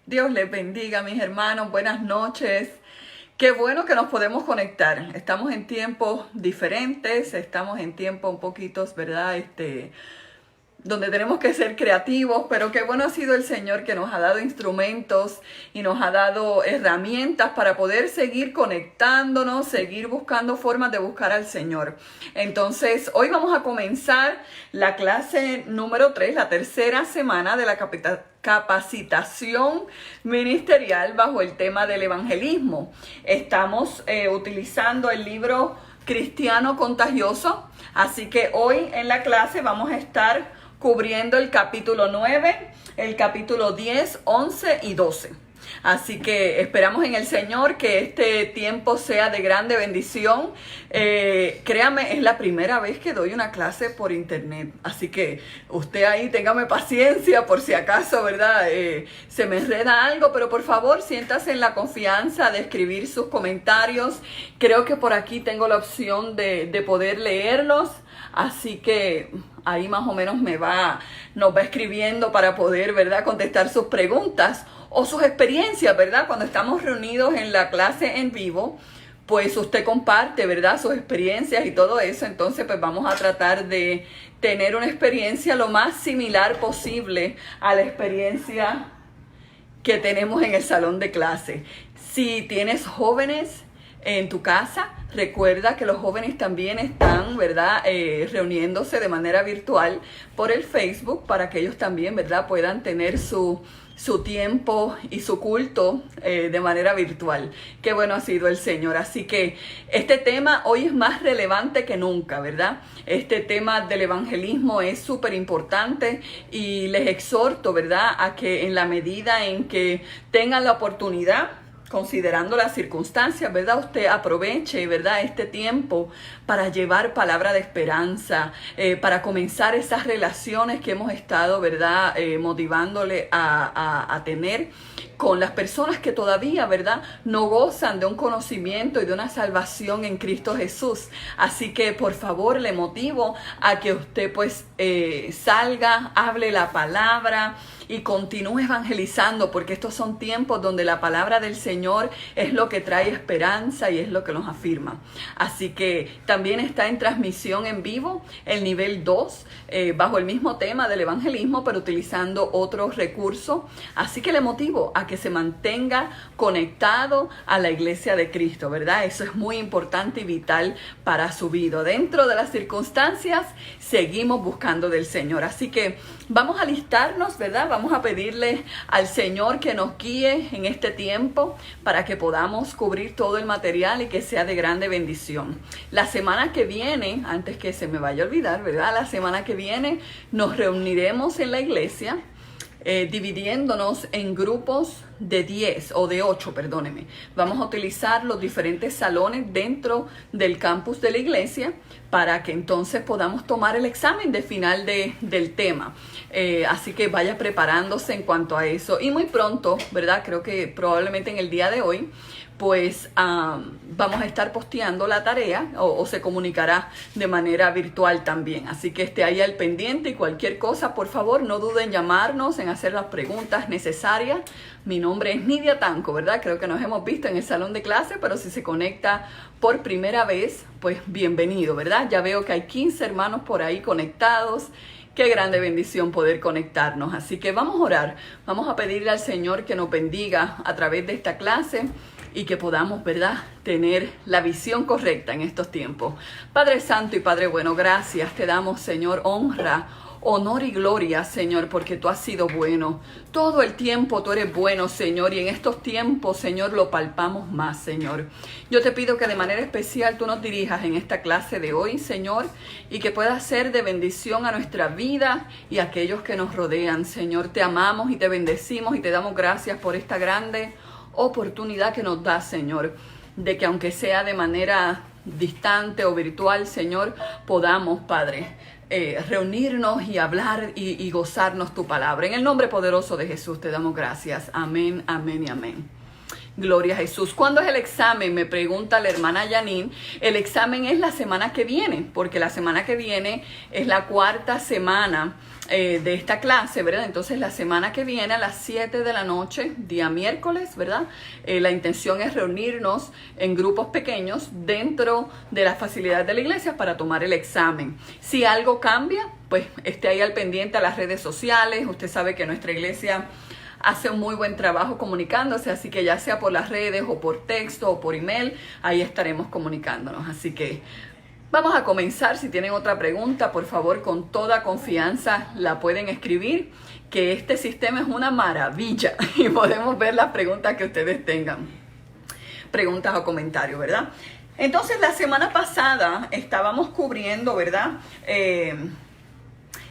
Dios les bendiga, mis hermanos. Buenas noches. Qué bueno que nos podemos conectar. Estamos en tiempos diferentes, estamos en tiempos un poquito, ¿verdad? Donde tenemos que ser creativos, pero qué bueno ha sido el Señor que nos ha dado instrumentos y nos ha dado herramientas para poder seguir conectándonos, seguir buscando formas de buscar al Señor. Entonces, hoy vamos a comenzar la clase número 3, la tercera semana de la capacitación ministerial bajo el tema del evangelismo. Estamos utilizando el libro Cristiano Contagioso, así que hoy en la clase vamos a estar cubriendo el capítulo 9, el capítulo 10, 11 y 12. Así que esperamos en el Señor que este tiempo sea de grande bendición. Créame, es la primera vez que doy una clase por internet. Así que usted ahí téngame paciencia por si acaso, ¿verdad? Se me enreda algo, pero por favor siéntase en la confianza de escribir sus comentarios. Creo que por aquí tengo la opción de poder leerlos. Así que ahí más o menos nos va escribiendo para poder, ¿verdad?, contestar sus preguntas o sus experiencias, ¿verdad? Cuando estamos reunidos en la clase en vivo, pues usted comparte, ¿verdad?, sus experiencias y todo eso. Entonces, pues vamos a tratar de tener una experiencia lo más similar posible a la experiencia que tenemos en el salón de clase. Si tienes jóvenes en tu casa, recuerda que los jóvenes también están, ¿verdad?, reuniéndose de manera virtual por el Facebook para que ellos también, ¿verdad?, puedan tener su tiempo y su culto de manera virtual. Qué bueno ha sido el Señor. Así que este tema hoy es más relevante que nunca, ¿verdad? Este tema del evangelismo es súper importante y les exhorto, ¿verdad?, a que en la medida en que tengan la oportunidad, considerando las circunstancias, ¿verdad?, usted aproveche, ¿verdad?, este tiempo para llevar palabra de esperanza, para comenzar esas relaciones que hemos estado, ¿verdad?, motivándole a tener con las personas que todavía, ¿verdad?, no gozan de un conocimiento y de una salvación en Cristo Jesús. Así que, por favor, le motivo a que usted, pues, salga, hable la palabra y continúe evangelizando, porque estos son tiempos donde la palabra del Señor es lo que trae esperanza y es lo que nos afirma. Así que también está en transmisión en vivo el nivel 2, bajo el mismo tema del evangelismo, pero utilizando otros recursos. Así que le motivo a que se mantenga conectado a la iglesia de Cristo, ¿verdad? Eso es muy importante y vital para su vida. Dentro de las circunstancias, seguimos buscando del Señor. Así que vamos a alistarnos, ¿verdad? Vamos a pedirle al Señor que nos guíe en este tiempo para que podamos cubrir todo el material y que sea de grande bendición. La semana que viene, antes que se me vaya a olvidar, ¿verdad?, la semana que viene nos reuniremos en la iglesia, dividiéndonos en grupos de 10 o de 8, perdóneme. Vamos a utilizar los diferentes salones dentro del campus de la iglesia para que entonces podamos tomar el examen de final del tema. Así que vaya preparándose en cuanto a eso. Y muy pronto, ¿verdad?, creo que probablemente en el día de hoy, pues vamos a estar posteando la tarea o se comunicará de manera virtual también. Así que esté ahí al pendiente y cualquier cosa, por favor, no duden en llamarnos, en hacer las preguntas necesarias. Mi nombre es Nidia Tanco, ¿verdad? Creo que nos hemos visto en el salón de clase, pero si se conecta por primera vez, pues bienvenido, ¿verdad? Ya veo que hay 15 hermanos por ahí conectados. Qué grande bendición poder conectarnos. Así que vamos a orar, vamos a pedirle al Señor que nos bendiga a través de esta clase y que podamos, ¿verdad?, tener la visión correcta en estos tiempos. Padre Santo y Padre Bueno, gracias te damos, Señor, honra, honor y gloria, Señor, porque tú has sido bueno. Todo el tiempo tú eres bueno, Señor, y en estos tiempos, Señor, lo palpamos más, Señor. Yo te pido que de manera especial tú nos dirijas en esta clase de hoy, Señor, y que pueda ser de bendición a nuestra vida y a aquellos que nos rodean, Señor. Te amamos y te bendecimos y te damos gracias por esta grande oportunidad que nos da, Señor, de que aunque sea de manera distante o virtual, Señor, podamos, Padre, reunirnos y hablar y gozarnos tu palabra. En el nombre poderoso de Jesús te damos gracias. Amén, amén y amén. Gloria a Jesús. ¿Cuándo es el examen? Me pregunta la hermana Janine. El examen es la semana que viene, porque la semana que viene es la cuarta semana de esta clase, ¿verdad? Entonces la semana que viene a las 7 de la noche, día miércoles, ¿verdad? La intención es reunirnos en grupos pequeños dentro de las facilidades de la iglesia para tomar el examen. Si algo cambia, pues esté ahí al pendiente a las redes sociales. Usted sabe que nuestra iglesia hace un muy buen trabajo comunicándose, así que ya sea por las redes o por texto o por email, ahí estaremos comunicándonos. Así que vamos a comenzar. Si tienen otra pregunta, por favor, con toda confianza la pueden escribir, que este sistema es una maravilla y podemos ver las preguntas que ustedes tengan. Preguntas o comentarios, ¿verdad? Entonces, la semana pasada estábamos cubriendo, ¿verdad?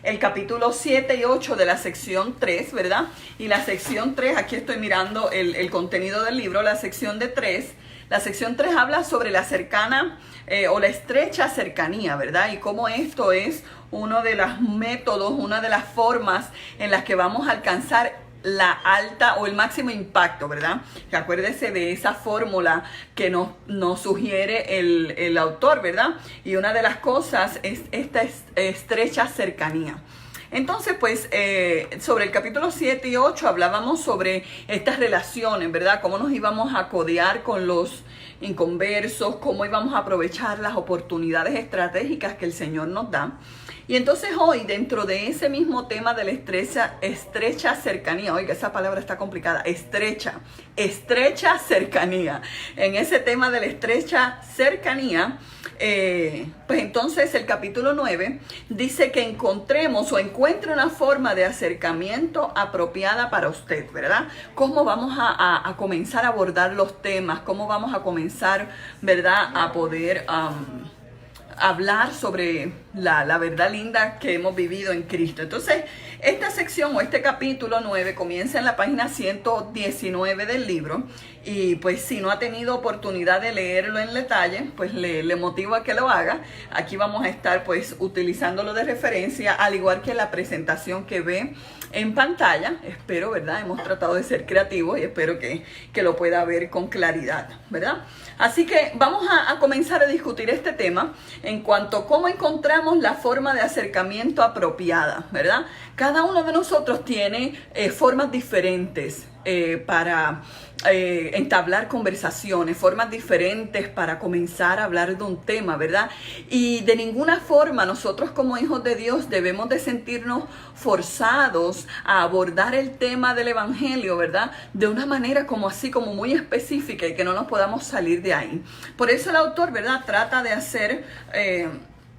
El capítulo 7 y 8 de la sección 3, ¿verdad? Y la sección 3, aquí estoy mirando el contenido del libro, la sección 3 habla sobre la cercana o la estrecha cercanía, ¿verdad? Y cómo esto es uno de los métodos, una de las formas en las que vamos a alcanzar la alta o el máximo impacto, ¿verdad? Que acuérdese de esa fórmula que nos sugiere el autor, ¿verdad? Y una de las cosas es esta estrecha cercanía. Entonces, pues, sobre el capítulo 7 y 8 hablábamos sobre estas relaciones, ¿verdad? Cómo nos íbamos a codear con los inconversos, cómo íbamos a aprovechar las oportunidades estratégicas que el Señor nos da. Y entonces hoy, dentro de ese mismo tema de la estrecha cercanía, oiga, esa palabra está complicada, estrecha cercanía. En ese tema de la estrecha cercanía, pues entonces el capítulo 9 dice que encontremos o encuentre una forma de acercamiento apropiada para usted, ¿verdad? ¿Cómo vamos a comenzar a abordar los temas? ¿Cómo vamos a comenzar, ¿verdad?, a poder hablar sobre la verdad linda que hemos vivido en Cristo? Entonces, esta sección o este capítulo 9 comienza en la página 119 del libro. Y pues si no ha tenido oportunidad de leerlo en detalle, pues le motivo a que lo haga. Aquí vamos a estar pues utilizándolo de referencia, al igual que la presentación que ve en pantalla. Espero, ¿verdad? Hemos tratado de ser creativos y espero que lo pueda ver con claridad, ¿verdad? Así que vamos a comenzar a discutir este tema en cuanto a cómo encontramos la forma de acercamiento apropiada, ¿verdad? Cada uno de nosotros tiene formas diferentes para entablar conversaciones, formas diferentes para comenzar a hablar de un tema, ¿verdad? Y de ninguna forma nosotros como hijos de Dios debemos de sentirnos forzados a abordar el tema del evangelio, ¿verdad? De una manera como así, como muy específica y que no nos podamos salir de ahí. Por eso el autor, ¿verdad?, trata de hacer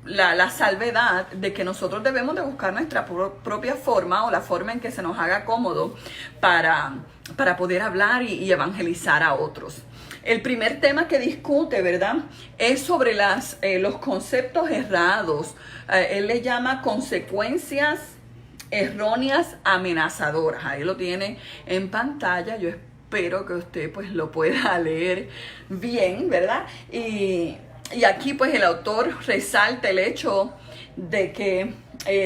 la salvedad de que nosotros debemos de buscar nuestra propia forma o la forma en que se nos haga cómodo para poder hablar y evangelizar a otros. El primer tema que discute, ¿verdad?, es sobre los conceptos errados. Él le llama consecuencias erróneas amenazadoras. Ahí lo tiene en pantalla. Yo espero que usted pues lo pueda leer bien, ¿verdad? Y aquí pues el autor resalta el hecho de que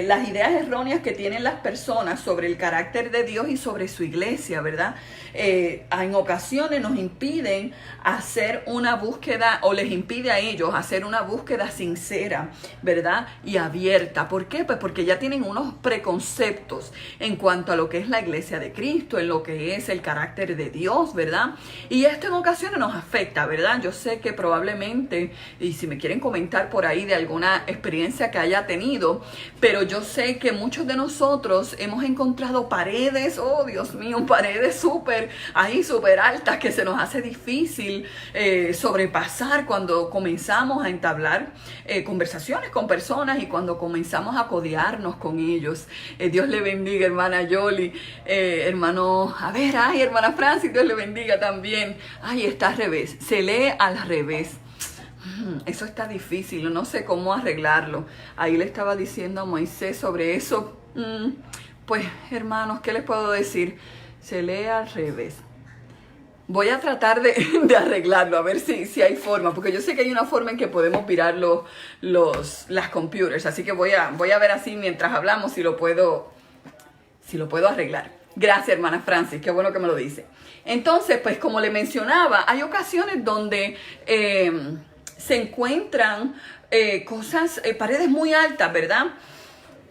las ideas erróneas que tienen las personas sobre el carácter de Dios y sobre su iglesia, ¿verdad? En ocasiones nos impiden hacer una búsqueda, o les impide a ellos hacer una búsqueda sincera, ¿verdad?, y abierta. ¿Por qué? Pues porque ya tienen unos preconceptos en cuanto a lo que es la iglesia de Cristo, en lo que es el carácter de Dios, ¿verdad? Y esto en ocasiones nos afecta, ¿verdad? Yo sé que probablemente, y si me quieren comentar por ahí de alguna experiencia que haya tenido, pero yo sé que muchos de nosotros hemos encontrado paredes, oh Dios mío, paredes súper altas que se nos hace difícil sobrepasar cuando comenzamos a entablar conversaciones con personas y cuando comenzamos a codearnos con ellos. Dios le bendiga, hermana Yoli, hermano, hermana Francis, Dios le bendiga también. Ay, está al revés, se lee al revés. Eso está difícil, no sé cómo arreglarlo. Ahí le estaba diciendo a Moisés sobre eso. Pues, hermanos, ¿qué les puedo decir? Se lee al revés. Voy a tratar de arreglarlo, a ver si hay forma, porque yo sé que hay una forma en que podemos virar las computers, así que voy a ver así mientras hablamos si lo puedo arreglar. Gracias, hermana Francis, qué bueno que me lo dice. Entonces, pues como le mencionaba, hay ocasiones donde se encuentran cosas, paredes muy altas, ¿verdad?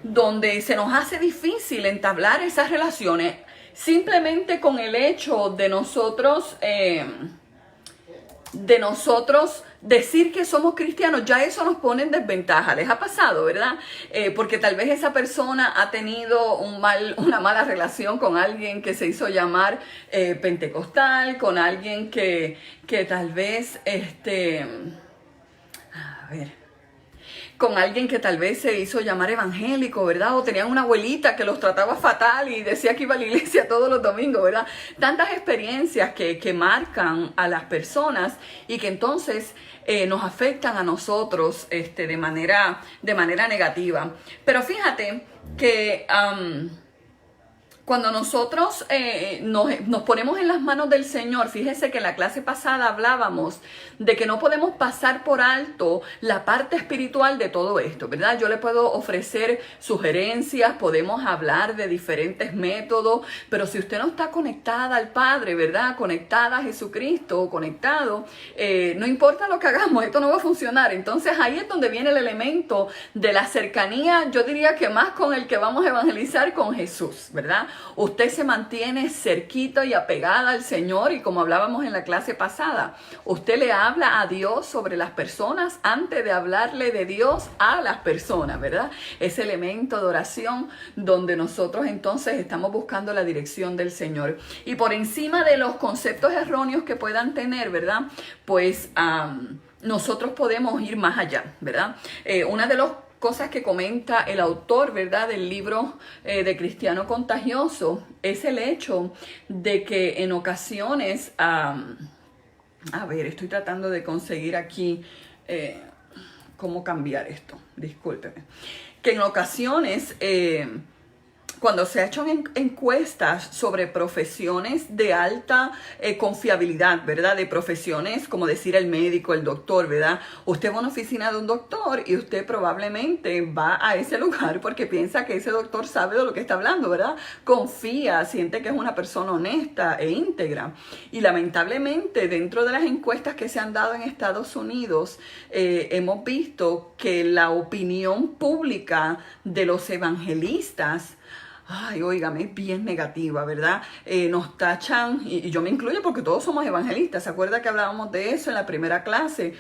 Donde se nos hace difícil entablar esas relaciones simplemente con el hecho de nosotros decir que somos cristianos. Ya eso nos pone en desventaja. Les ha pasado, ¿verdad? Porque tal vez esa persona ha tenido una mala relación con alguien que se hizo llamar pentecostal, con alguien que tal vez, con alguien que tal vez se hizo llamar evangélico, ¿verdad? O tenían una abuelita que los trataba fatal y decía que iba a la iglesia todos los domingos, ¿verdad? Tantas experiencias que marcan a las personas y que entonces nos afectan a nosotros de manera negativa. Pero fíjate que cuando nosotros nos ponemos en las manos del Señor, fíjese que en la clase pasada hablábamos de que no podemos pasar por alto la parte espiritual de todo esto, ¿verdad? Yo le puedo ofrecer sugerencias, podemos hablar de diferentes métodos, pero si usted no está conectada al Padre, ¿verdad? Conectada a Jesucristo, conectado, no importa lo que hagamos, esto no va a funcionar. Entonces ahí es donde viene el elemento de la cercanía, yo diría que más con el que vamos a evangelizar, con Jesús, ¿verdad? Usted se mantiene cerquita y apegada al Señor y como hablábamos en la clase pasada, usted le habla a Dios sobre las personas antes de hablarle de Dios a las personas, ¿verdad? Ese elemento de oración donde nosotros entonces estamos buscando la dirección del Señor. Y por encima de los conceptos erróneos que puedan tener, ¿verdad? Pues nosotros podemos ir más allá, ¿verdad? Una de las cosas que comenta el autor, ¿verdad?, del libro de Cristiano Contagioso, es el hecho de que en ocasiones, a ver, estoy tratando de conseguir aquí cómo cambiar esto, discúlpeme, que en ocasiones cuando se ha hecho encuestas sobre profesiones de alta confiabilidad, ¿verdad? De profesiones, como decir el médico, el doctor, ¿verdad? Usted va a una oficina de un doctor y usted probablemente va a ese lugar porque piensa que ese doctor sabe de lo que está hablando, ¿verdad? Confía, siente que es una persona honesta e íntegra. Y lamentablemente, dentro de las encuestas que se han dado en Estados Unidos, hemos visto que la opinión pública de los evangelistas, ay, óigame, es bien negativa, ¿verdad? Nos tachan, y yo me incluyo porque todos somos evangelistas. ¿Se acuerda que hablábamos de eso en la primera clase?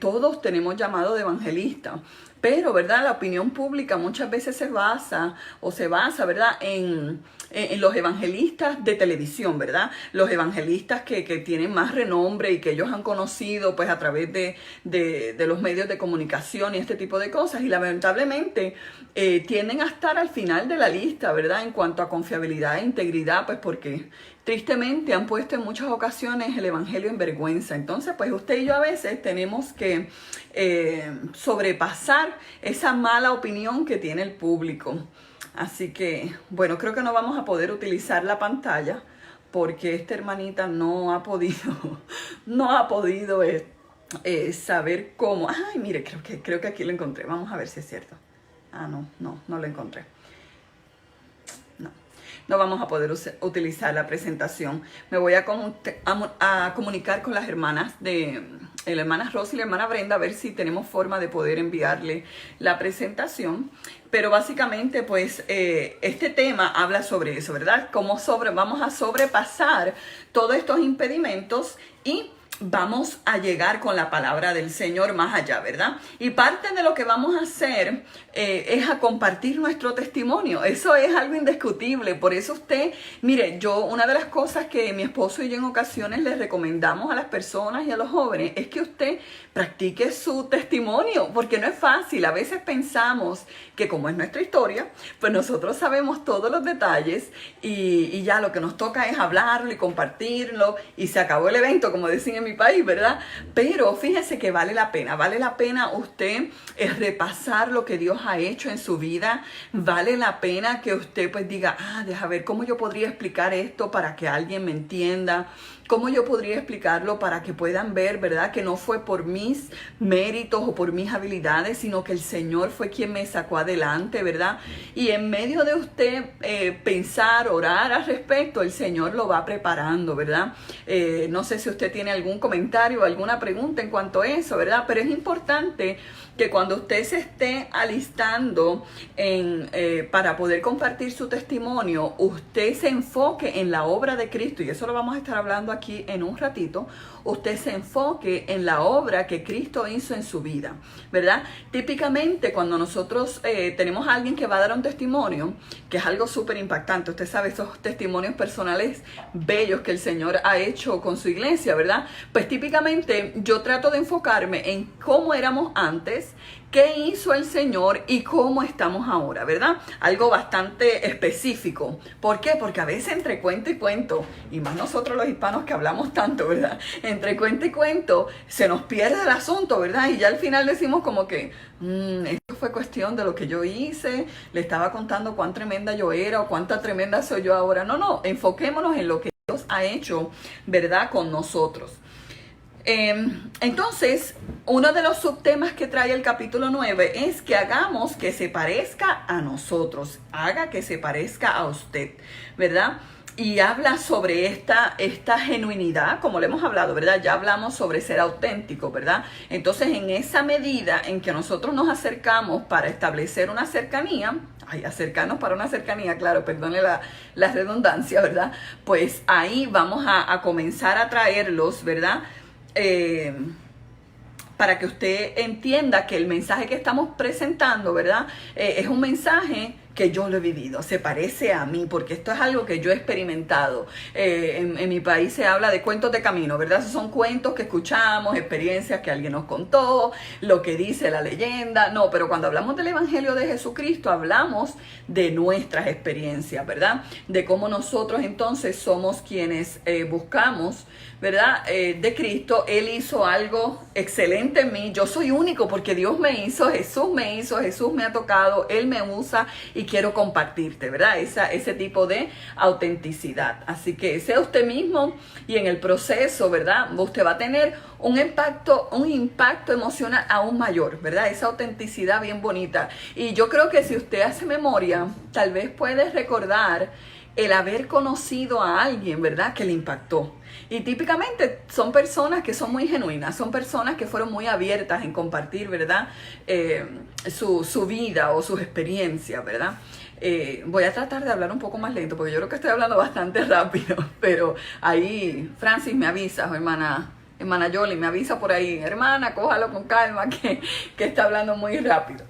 Todos tenemos llamado de evangelista. Pero, ¿verdad? La opinión pública muchas veces se basa, ¿verdad?, en los evangelistas de televisión, ¿verdad? Los evangelistas que tienen más renombre y que ellos han conocido pues a través de los medios de comunicación y este tipo de cosas. Y lamentablemente tienden a estar al final de la lista, ¿verdad? En cuanto a confiabilidad e integridad, pues porque tristemente han puesto en muchas ocasiones el evangelio en vergüenza. Entonces, pues usted y yo a veces tenemos que sobrepasar esa mala opinión que tiene el público. Así que, bueno, creo que no vamos a poder utilizar la pantalla porque esta hermanita no ha podido saber cómo. Ay, mire, creo que aquí lo encontré. Vamos a ver si es cierto. Ah, no lo encontré. No vamos a poder utilizar la presentación. Me voy a comunicar con las hermanas la hermana Rosy y la hermana Brenda a ver si tenemos forma de poder enviarle la presentación. Pero básicamente, pues, este tema habla sobre eso, ¿verdad? Vamos a sobrepasar todos estos impedimentos y vamos a llegar con la palabra del Señor más allá, ¿verdad? Y parte de lo que vamos a hacer es a compartir nuestro testimonio. Eso es algo indiscutible. Por eso usted, mire, una de las cosas que mi esposo y yo en ocasiones les recomendamos a las personas y a los jóvenes es que usted practique su testimonio, porque no es fácil. A veces pensamos que como es nuestra historia, pues nosotros sabemos todos los detalles y ya lo que nos toca es hablarlo y compartirlo y se acabó el evento, como decían en mi país, ¿verdad? Pero fíjese que vale la pena usted repasar lo que Dios ha hecho en su vida. Vale la pena que usted pues diga, deja ver cómo yo podría explicar esto para que alguien me entienda. ¿Cómo yo podría explicarlo para que puedan ver, verdad, que no fue por mis méritos o por mis habilidades, sino que el Señor fue quien me sacó adelante, verdad? Y en medio de usted pensar, orar al respecto, el Señor lo va preparando, ¿verdad? No sé si usted tiene algún comentario o alguna pregunta en cuanto a eso, ¿verdad? Pero es importante que cuando usted se esté alistando para poder compartir su testimonio, usted se enfoque en la obra de Cristo, y eso lo vamos a estar hablando aquí en un ratito. Usted se enfoque en la obra que Cristo hizo en su vida, ¿verdad? Típicamente cuando nosotros tenemos a alguien que va a dar un testimonio, que es algo súper impactante, usted sabe, esos testimonios personales bellos que el Señor ha hecho con su iglesia, ¿verdad? Pues típicamente yo trato de enfocarme en cómo éramos antes, qué hizo el Señor y cómo estamos ahora, ¿verdad? Algo bastante específico. ¿Por qué? Porque a veces entre cuento y cuento, y más nosotros los hispanos que hablamos tanto, ¿verdad? Entre cuento y cuento se nos pierde el asunto, ¿verdad? Y ya al final decimos como que, esto fue cuestión de lo que yo hice, le estaba contando cuán tremenda yo era o cuánta tremenda soy yo ahora. No, enfoquémonos en lo que Dios ha hecho, ¿verdad? Con nosotros. Entonces, uno de los subtemas que trae el capítulo 9 es que hagamos que se parezca a nosotros, haga que se parezca a usted, ¿verdad? Y habla sobre esta genuinidad, como le hemos hablado, ¿verdad? Ya hablamos sobre ser auténtico, ¿verdad? Entonces, en esa medida en que nosotros nos acercamos para establecer una cercanía, acercarnos para una cercanía, claro, perdone la redundancia, ¿verdad? Pues ahí vamos a comenzar a traerlos, ¿verdad? Para que usted entienda que el mensaje que estamos presentando, ¿verdad? Es un mensaje que yo lo he vivido, se parece a mí, porque esto es algo que yo he experimentado. En mi país se habla de cuentos de camino, ¿verdad? Esos son cuentos que escuchamos, experiencias que alguien nos contó, lo que dice la leyenda. No, pero cuando hablamos del Evangelio de Jesucristo, hablamos de nuestras experiencias, ¿verdad? De cómo nosotros entonces somos quienes buscamos, ¿verdad? De Cristo. Él hizo algo excelente en mí. Yo soy único porque Dios me hizo, Jesús me ha tocado, Él me usa y quiero compartirte, ¿verdad? Ese tipo de autenticidad. Así que sea usted mismo y en el proceso, ¿verdad? Usted va a tener un impacto emocional aún mayor, ¿verdad? Esa autenticidad bien bonita. Y yo creo que si usted hace memoria, tal vez puede recordar el haber conocido a alguien, ¿verdad? Que le impactó. Y típicamente son personas que son muy genuinas, son personas que fueron muy abiertas en compartir, ¿verdad? Su vida o sus experiencias, ¿verdad? Voy a tratar de hablar un poco más lento porque yo creo que estoy hablando bastante rápido, pero ahí Francis me avisa, o hermana Yoli me avisa por ahí, hermana, cójalo con calma que está hablando muy rápido.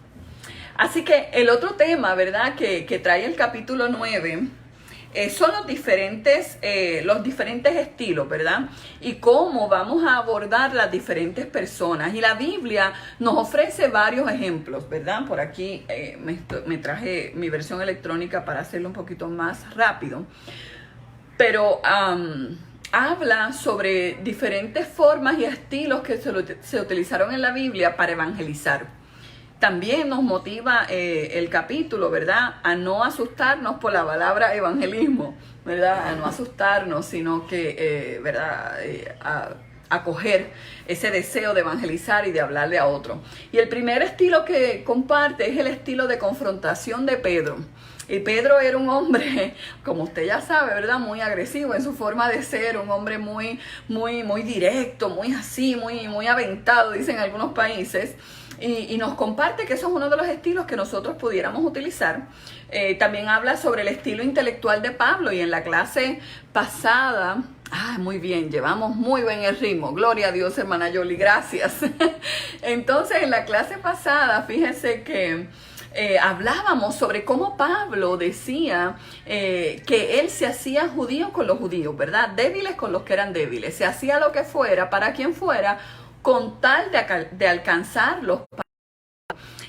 Así que el otro tema, ¿verdad? Que trae el capítulo 9 son los diferentes estilos, ¿verdad? Y cómo vamos a abordar las diferentes personas. Y la Biblia nos ofrece varios ejemplos, ¿verdad? Por aquí me traje mi versión electrónica para hacerlo un poquito más rápido. Pero habla sobre diferentes formas y estilos que se utilizaron en la Biblia para evangelizar. También nos motiva el capítulo, ¿verdad? A no asustarnos por la palabra evangelismo, ¿verdad? A no asustarnos, sino que, ¿verdad? A acoger ese deseo de evangelizar y de hablarle a otro. Y el primer estilo que comparte es el estilo de confrontación de Pedro. Y Pedro era un hombre, como usted ya sabe, ¿verdad? Muy agresivo en su forma de ser, un hombre muy directo, muy así, muy aventado, dicen algunos países. Y nos comparte que eso es uno de los estilos que nosotros pudiéramos utilizar. También habla sobre el estilo intelectual de Pablo, y en la clase pasada, muy bien, llevamos muy bien el ritmo, gloria a Dios, hermana Yoli, gracias. Entonces, en la clase pasada, fíjese que hablábamos sobre cómo Pablo decía que él se hacía judío con los judíos, ¿verdad? Débiles con los que eran débiles, se hacía lo que fuera, para quien fuera, con tal de alcanzar los pasos.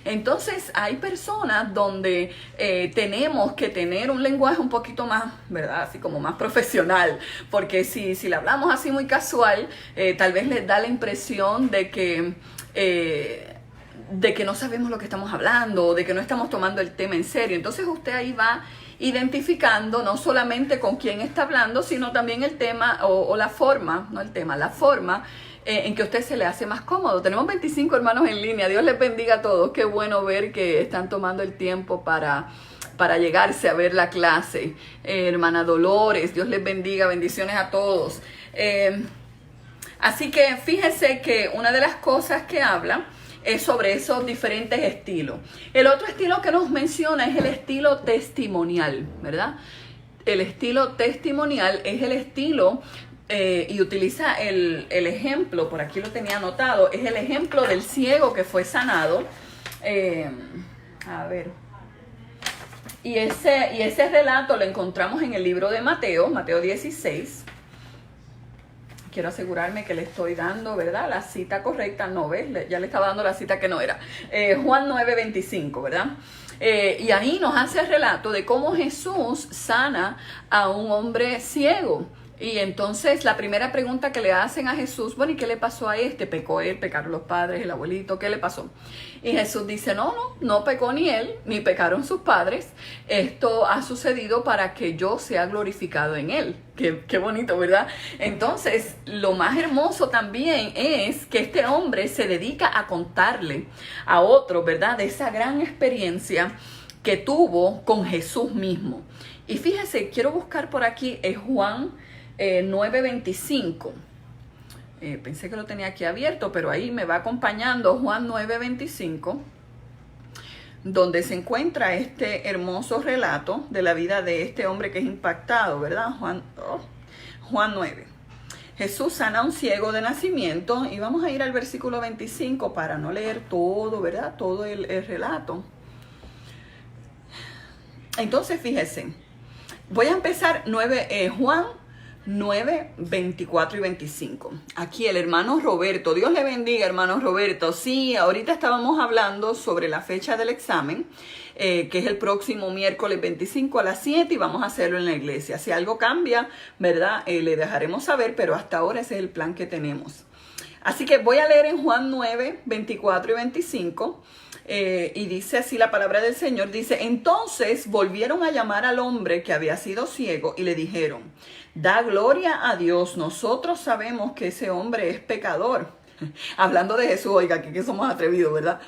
Entonces hay personas donde tenemos que tener un lenguaje un poquito más, ¿verdad? Así como más profesional, porque si le hablamos así muy casual, tal vez les da la impresión de que no sabemos lo que estamos hablando, o de que no estamos tomando el tema en serio. Entonces usted ahí va identificando no solamente con quién está hablando, sino también el tema o la forma, no el tema, la forma en que a usted se le hace más cómodo. Tenemos 25 hermanos en línea. Dios les bendiga a todos. Qué bueno ver que están tomando el tiempo para llegarse a ver la clase. Hermana Dolores, Dios les bendiga. Bendiciones a todos. Así que fíjese que una de las cosas que habla es sobre esos diferentes estilos. El otro estilo que nos menciona es el estilo testimonial, ¿verdad? El estilo testimonial es el estilo, y utiliza el ejemplo, por aquí lo tenía anotado, es el ejemplo del ciego que fue sanado. A ver. Y ese relato lo encontramos en el libro de Mateo 16. Quiero asegurarme que le estoy dando, ¿verdad?, la cita correcta. No, ¿ves? Ya le estaba dando la cita que no era. Juan 9:25, ¿verdad? Y ahí nos hace el relato de cómo Jesús sana a un hombre ciego. Y entonces la primera pregunta que le hacen a Jesús, bueno, ¿y qué le pasó a este? ¿Pecó él? ¿Pecaron los padres? ¿El abuelito? ¿Qué le pasó? Y Jesús dice, no pecó ni él, ni pecaron sus padres. Esto ha sucedido para que yo sea glorificado en él. Qué bonito, ¿verdad? Entonces, lo más hermoso también es que este hombre se dedica a contarle a otros, ¿verdad?, de esa gran experiencia que tuvo con Jesús mismo. Y fíjese, quiero buscar por aquí, es Juan 9:25. Pensé que lo tenía aquí abierto, pero ahí me va acompañando Juan 9:25, donde se encuentra este hermoso relato de la vida de este hombre que es impactado, ¿verdad? Juan 9. Jesús sana a un ciego de nacimiento, y vamos a ir al versículo 25 para no leer todo, ¿verdad? Todo el relato. Entonces, fíjense, voy a empezar Juan 9, 24 y 25. Aquí el hermano Roberto, Dios le bendiga, hermano Roberto. Sí, ahorita estábamos hablando sobre la fecha del examen, que es el próximo miércoles 25 a las 7, y vamos a hacerlo en la iglesia. Si algo cambia, ¿verdad? Le dejaremos saber, pero hasta ahora ese es el plan que tenemos. Así que voy a leer en Juan 9, 24 y 25. Y dice así la palabra del Señor, dice, entonces volvieron a llamar al hombre que había sido ciego y le dijeron, da gloria a Dios, nosotros sabemos que ese hombre es pecador. Hablando de Jesús, oiga, que somos atrevidos, ¿verdad?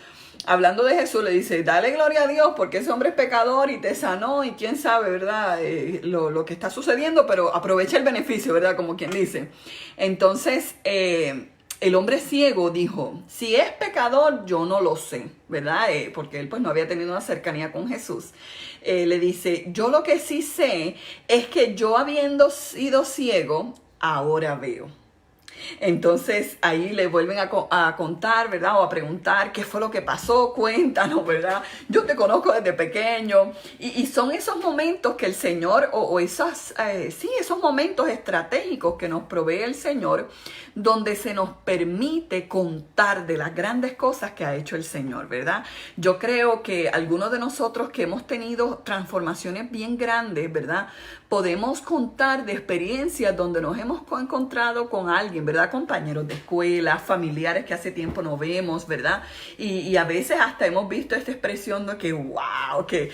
Hablando de Jesús, le dice, dale gloria a Dios porque ese hombre es pecador y te sanó, y quién sabe, ¿verdad? Lo que está sucediendo, pero aprovecha el beneficio, ¿verdad? Como quien dice. Entonces, el hombre ciego dijo, si es pecador, yo no lo sé, ¿verdad? Porque él pues no había tenido una cercanía con Jesús. Le dice, yo lo que sí sé es que yo habiendo sido ciego, ahora veo. Entonces ahí le vuelven a contar, ¿verdad? O a preguntar qué fue lo que pasó, cuéntanos, ¿verdad? Yo te conozco desde pequeño. Y son esos momentos que el Señor, esos momentos estratégicos que nos provee el Señor, donde se nos permite contar de las grandes cosas que ha hecho el Señor, ¿verdad? Yo creo que algunos de nosotros que hemos tenido transformaciones bien grandes, ¿verdad?, podemos contar de experiencias donde nos hemos encontrado con alguien, ¿verdad? Compañeros de escuela, familiares que hace tiempo no vemos, ¿verdad? Y a veces hasta hemos visto esta expresión de que, wow, que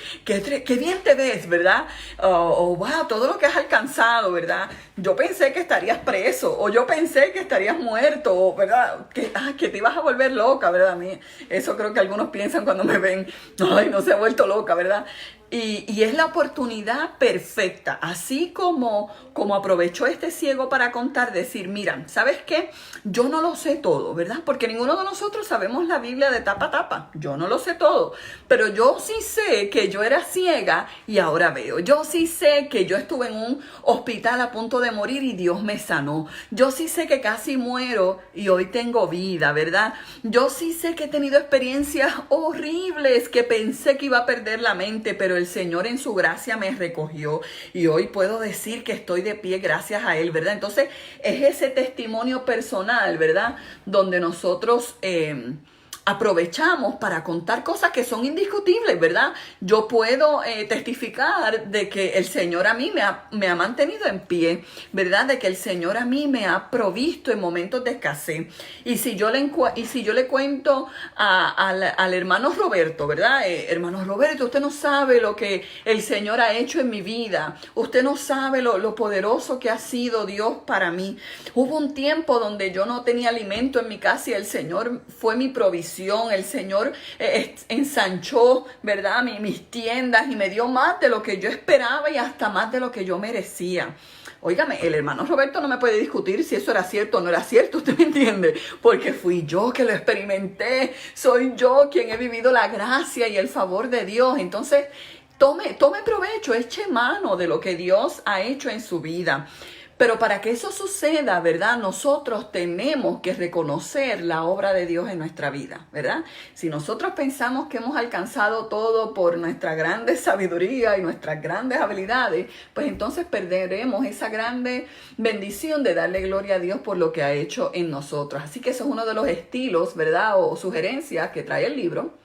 bien te ves, ¿verdad? O wow, todo lo que has alcanzado, ¿verdad? Yo pensé que estarías preso, o yo pensé que estarías muerto, o, ¿verdad? Que te ibas a volver loca, ¿verdad? A mí, eso creo que algunos piensan cuando me ven, ay, no se ha vuelto loca, ¿verdad? Y es la oportunidad perfecta, así como aprovechó este ciego para contar, decir, mira, ¿sabes qué? Yo no lo sé todo, ¿verdad? Porque ninguno de nosotros sabemos la Biblia de tapa a tapa. Yo no lo sé todo, pero yo sí sé que yo era ciega y ahora veo. Yo sí sé que yo estuve en un hospital a punto de morir y Dios me sanó. Yo sí sé que casi muero y hoy tengo vida, ¿verdad? Yo sí sé que he tenido experiencias horribles que pensé que iba a perder la mente, pero el Señor en su gracia me recogió y hoy puedo decir que estoy de pie gracias a Él, ¿verdad? Entonces es ese testimonio personal, ¿verdad? Donde nosotros aprovechamos para contar cosas que son indiscutibles, ¿verdad? Yo puedo testificar de que el Señor a mí me ha mantenido en pie, ¿verdad? De que el Señor a mí me ha provisto en momentos de escasez. Y si yo le cuento al hermano Roberto, ¿verdad? Hermano Roberto, usted no sabe lo que el Señor ha hecho en mi vida. Usted no sabe lo poderoso que ha sido Dios para mí. Hubo un tiempo donde yo no tenía alimento en mi casa y el Señor fue mi provisión. El Señor ensanchó, ¿verdad? Mis tiendas y me dio más de lo que yo esperaba y hasta más de lo que yo merecía. Óigame, el hermano Roberto no me puede discutir si eso era cierto o no era cierto, ¿usted me entiende? Porque fui yo que lo experimenté, soy yo quien he vivido la gracia y el favor de Dios. Entonces, tome provecho, eche mano de lo que Dios ha hecho en su vida. Pero para que eso suceda, ¿verdad? Nosotros tenemos que reconocer la obra de Dios en nuestra vida, ¿verdad? Si nosotros pensamos que hemos alcanzado todo por nuestra grande sabiduría y nuestras grandes habilidades, pues entonces perderemos esa grande bendición de darle gloria a Dios por lo que ha hecho en nosotros. Así que eso es uno de los estilos, ¿verdad? O sugerencias que trae el libro.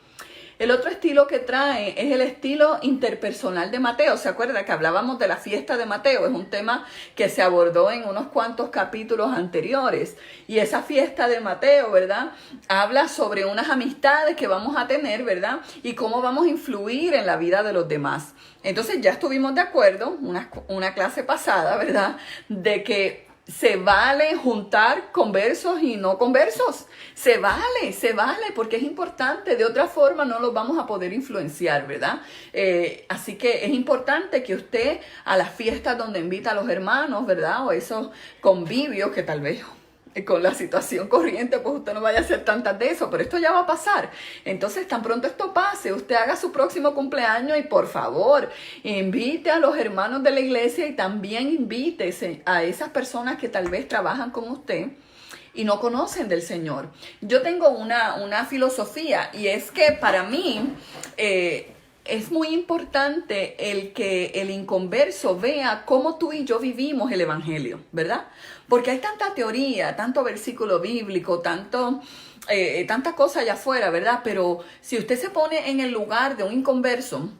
El otro estilo que trae es el estilo interpersonal de Mateo. ¿Se acuerda que hablábamos de la fiesta de Mateo? Es un tema que se abordó en unos cuantos capítulos anteriores. Y esa fiesta de Mateo, ¿verdad? Habla sobre unas amistades que vamos a tener, ¿verdad? Y cómo vamos a influir en la vida de los demás. Entonces ya estuvimos de acuerdo, una clase pasada, ¿verdad? De que se vale juntar conversos y no conversos. Se vale, porque es importante. De otra forma no los vamos a poder influenciar, ¿verdad? Así que es importante que usted a las fiestas donde invita a los hermanos, ¿verdad? O esos convivios que tal vez con la situación corriente, pues usted no vaya a hacer tantas de eso, pero esto ya va a pasar. Entonces, tan pronto esto pase, usted haga su próximo cumpleaños y por favor, invite a los hermanos de la iglesia y también invite a esas personas que tal vez trabajan con usted y no conocen del Señor. Yo tengo una filosofía y es que para mí es muy importante el que el inconverso vea cómo tú y yo vivimos el evangelio, ¿verdad? Porque hay tanta teoría, tanto versículo bíblico, tanta cosa allá afuera, ¿verdad? Pero si usted se pone en el lugar de un inconverso,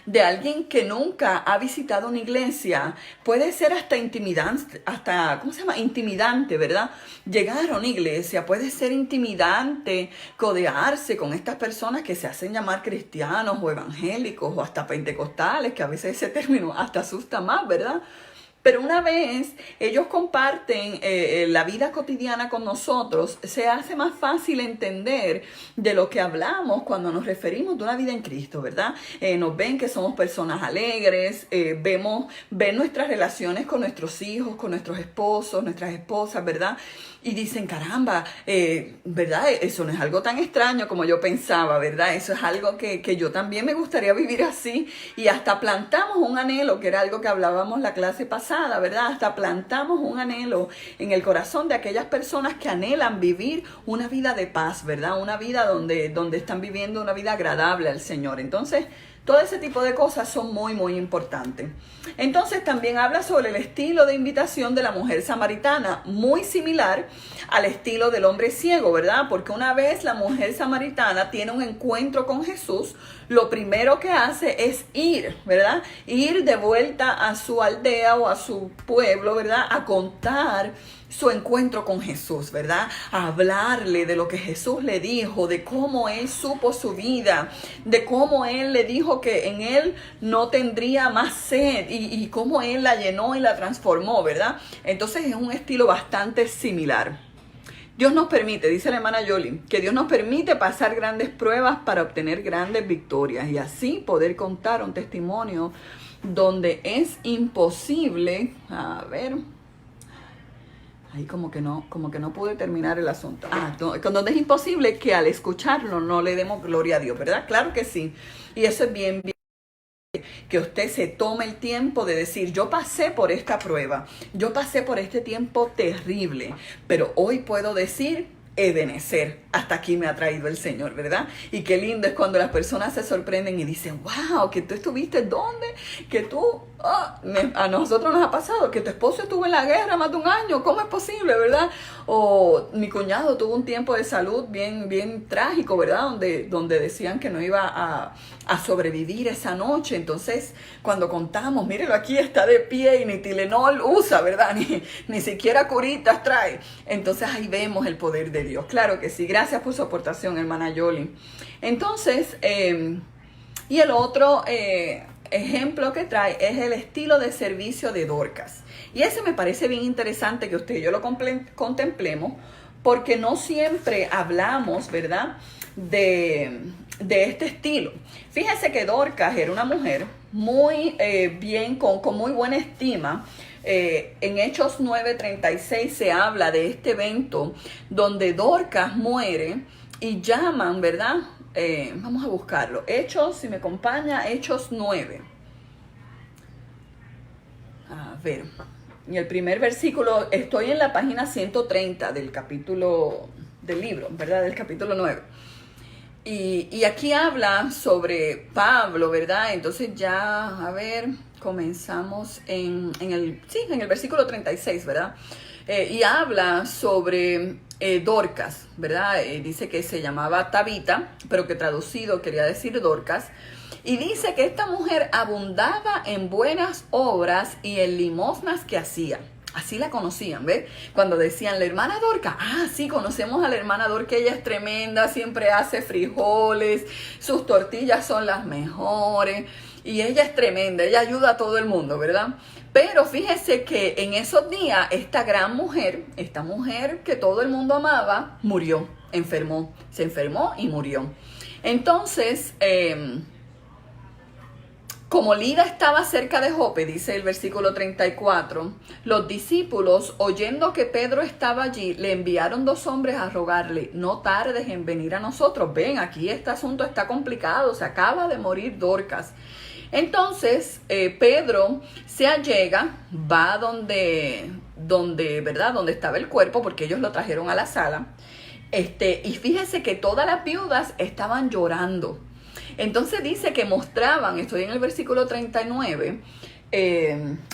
de alguien que nunca ha visitado una iglesia, puede ser hasta intimidante, intimidante, ¿verdad? Llegar a una iglesia puede ser intimidante, codearse con estas personas que se hacen llamar cristianos o evangélicos o hasta pentecostales, que a veces ese término hasta asusta más, ¿verdad? Pero una vez ellos comparten la vida cotidiana con nosotros, se hace más fácil entender de lo que hablamos cuando nos referimos de una vida en Cristo, ¿verdad? Nos ven que somos personas alegres, ven nuestras relaciones con nuestros hijos, con nuestros esposos, nuestras esposas, ¿verdad? Y dicen, caramba, ¿verdad? Eso no es algo tan extraño como yo pensaba, ¿verdad? Eso es algo que yo también me gustaría vivir así. Y hasta plantamos un anhelo, que era algo que hablábamos la clase pasada, ¿verdad? Hasta plantamos un anhelo en el corazón de aquellas personas que anhelan vivir una vida de paz, ¿verdad? Una vida donde están viviendo una vida agradable al Señor. Entonces, todo ese tipo de cosas son muy, muy importantes. Entonces también habla sobre el estilo de invitación de la mujer samaritana, muy similar al estilo del hombre ciego, ¿verdad? Porque una vez la mujer samaritana tiene un encuentro con Jesús, lo primero que hace es ir, ¿verdad? Ir de vuelta a su aldea o a su pueblo, ¿verdad? A contar su encuentro con Jesús, ¿verdad? A hablarle de lo que Jesús le dijo, de cómo él supo su vida, de cómo él le dijo que en él no tendría más sed y cómo él la llenó y la transformó, ¿verdad? Entonces es un estilo bastante similar. Dios nos permite, dice la hermana Yoli, que Dios nos permite pasar grandes pruebas para obtener grandes victorias y así poder contar un testimonio donde es imposible, ahí como que no pude terminar el asunto. Donde es imposible que al escucharlo no le demos gloria a Dios, ¿verdad? Claro que sí. Y eso es bien que usted se tome el tiempo de decir, yo pasé por esta prueba, yo pasé por este tiempo terrible, pero hoy puedo decir, Ebenezer, hasta aquí me ha traído el Señor, ¿verdad? Y qué lindo es cuando las personas se sorprenden y dicen, wow, que tú estuviste ¿dónde? Que tú, A nosotros nos ha pasado que tu esposo estuvo en la guerra más de un año, ¿cómo es posible, verdad? O mi cuñado tuvo un tiempo de salud bien trágico, ¿verdad? Donde decían que no iba a sobrevivir esa noche. Entonces, cuando contamos, mírelo aquí, está de pie y ni Tylenol usa, ¿verdad? Ni siquiera curitas trae. Entonces, ahí vemos el poder de Dios. Claro que sí. Gracias por su aportación, hermana Yoli. Entonces, y el otro ejemplo que trae es el estilo de servicio de Dorcas. Y ese me parece bien interesante que usted y yo lo contemplemos, porque no siempre hablamos, ¿verdad?, de este estilo. Fíjese que Dorcas era una mujer muy bien, con muy buena estima. En Hechos 9:36 se habla de este evento donde Dorcas muere y llaman, ¿verdad? Vamos a buscarlo. Hechos, si me acompaña, Hechos 9. A ver, en el primer versículo, estoy en la página 130 del capítulo del libro, ¿verdad? Del capítulo 9. Y aquí habla sobre Pablo, ¿verdad? Entonces ya, a ver, comenzamos en el versículo 36, ¿verdad? Y habla sobre Dorcas, ¿verdad? Dice que se llamaba Tabita, pero que traducido quería decir Dorcas. Y dice que esta mujer abundaba en buenas obras y en limosnas que hacía. Así la conocían, ¿ves? Cuando decían, la hermana Dorcas, sí, conocemos a la hermana Dorcas, ella es tremenda, siempre hace frijoles, sus tortillas son las mejores, y ella es tremenda, ella ayuda a todo el mundo, ¿verdad? Pero fíjese que en esos días, esta gran mujer, esta mujer que todo el mundo amaba, murió, se enfermó y murió. Entonces, como Lida estaba cerca de Jope, dice el versículo 34, los discípulos, oyendo que Pedro estaba allí, le enviaron 2 hombres a rogarle, no tardes en venir a nosotros. Ven, aquí este asunto está complicado, se acaba de morir Dorcas. Entonces, Pedro se allega, va donde, ¿verdad? Donde estaba el cuerpo, porque ellos lo trajeron a la sala. Y fíjese que todas las viudas estaban llorando. Entonces dice que mostraban, estoy en el versículo 39,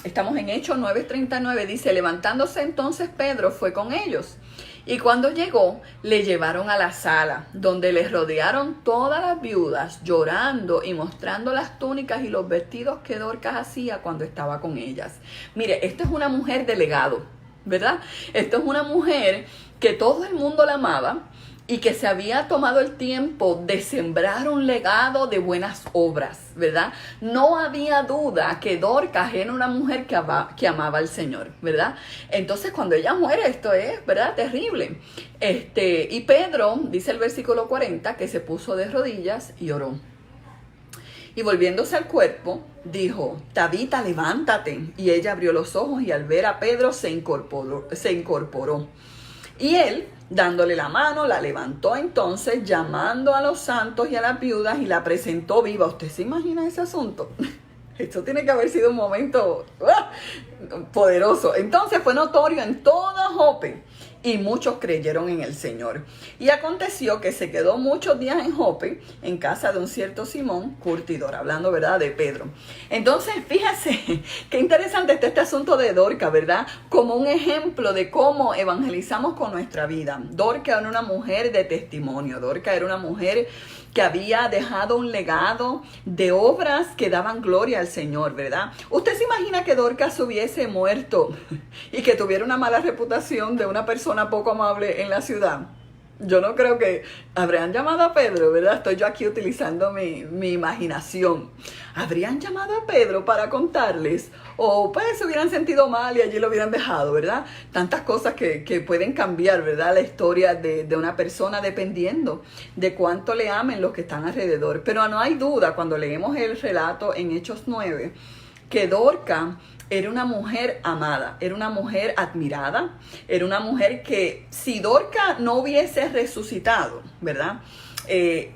estamos en Hechos 9:39, dice, levantándose entonces Pedro fue con ellos. Y cuando llegó, le llevaron a la sala, donde les rodearon todas las viudas, llorando y mostrando las túnicas y los vestidos que Dorcas hacía cuando estaba con ellas. Mire, esta es una mujer de legado, ¿verdad? Esta es una mujer que todo el mundo la amaba, y que se había tomado el tiempo de sembrar un legado de buenas obras, ¿verdad? No había duda que Dorcas era una mujer que amaba al Señor, ¿verdad? Entonces, cuando ella muere, esto es, ¿verdad?, terrible. Y Pedro, dice el versículo 40, que se puso de rodillas y oró. Y volviéndose al cuerpo, dijo, Tabita, levántate. Y ella abrió los ojos y al ver a Pedro se incorporó. Y él, dándole la mano, la levantó entonces, llamando a los santos y a las viudas, y la presentó viva. ¿Usted se imagina ese asunto? Esto tiene que haber sido un momento poderoso. Entonces fue notorio en toda Jope, y muchos creyeron en el Señor. Y aconteció que se quedó muchos días en Jope, en casa de un cierto Simón, curtidor, hablando, ¿verdad?, de Pedro. Entonces, fíjese, qué interesante está este asunto de Dorcas, ¿verdad? Como un ejemplo de cómo evangelizamos con nuestra vida. Dorcas era una mujer de testimonio. Dorcas era una mujer que había dejado un legado de obras que daban gloria al Señor, ¿verdad? ¿Usted se imagina que Dorcas hubiese muerto y que tuviera una mala reputación de una persona poco amable en la ciudad? Yo no creo que habrían llamado a Pedro, ¿verdad? Estoy yo aquí utilizando mi imaginación. ¿Habrían llamado a Pedro para contarles? O pues se hubieran sentido mal y allí lo hubieran dejado, ¿verdad? Tantas cosas que pueden cambiar, ¿verdad?, la historia de una persona dependiendo de cuánto le amen los que están alrededor. Pero no hay duda, cuando leemos el relato en Hechos 9, que Dorcas era una mujer amada, era una mujer admirada, era una mujer que si Dorcas no hubiese resucitado, ¿verdad?,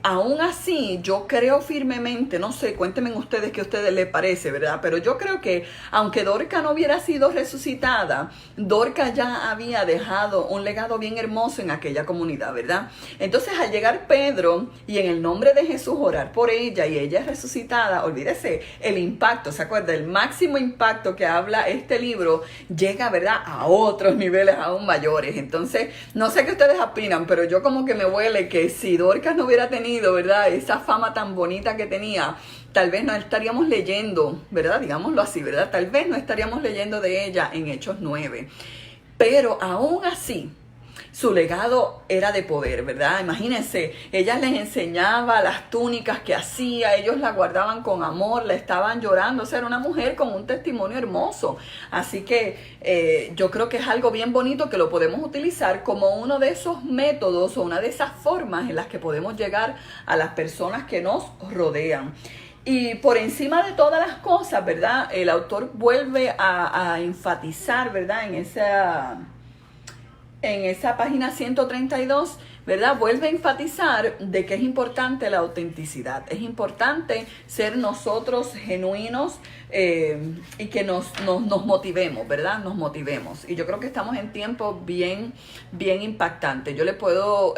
Aún así, yo creo firmemente, no sé, cuéntenme ustedes qué a ustedes les parece, ¿verdad? Pero yo creo que aunque Dorca no hubiera sido resucitada, Dorca ya había dejado un legado bien hermoso en aquella comunidad, ¿verdad? Entonces, al llegar Pedro y en el nombre de Jesús orar por ella y ella es resucitada, olvídese, el impacto, ¿se acuerda? El máximo impacto que habla este libro llega, ¿verdad?, a otros niveles aún mayores. Entonces, no sé qué ustedes opinan, pero yo como que me huele que si Dorca no hubiera tenido, ¿verdad?, esa fama tan bonita que tenía, tal vez no estaríamos leyendo, ¿verdad?, digámoslo así, ¿verdad?, tal vez no estaríamos leyendo de ella en Hechos 9. Pero aún así, su legado era de poder, ¿verdad? Imagínense, ella les enseñaba las túnicas que hacía, ellos la guardaban con amor, la estaban llorando, o sea, era una mujer con un testimonio hermoso. Así que yo creo que es algo bien bonito que lo podemos utilizar como uno de esos métodos o una de esas formas en las que podemos llegar a las personas que nos rodean. Y por encima de todas las cosas, ¿verdad?, el autor vuelve a enfatizar, ¿verdad?, en esa página 132, ¿verdad?, vuelve a enfatizar de que es importante la autenticidad. Es importante ser nosotros genuinos y que nos motivemos, ¿verdad? Nos motivemos. Y yo creo que estamos en tiempos bien impactantes. Yo le puedo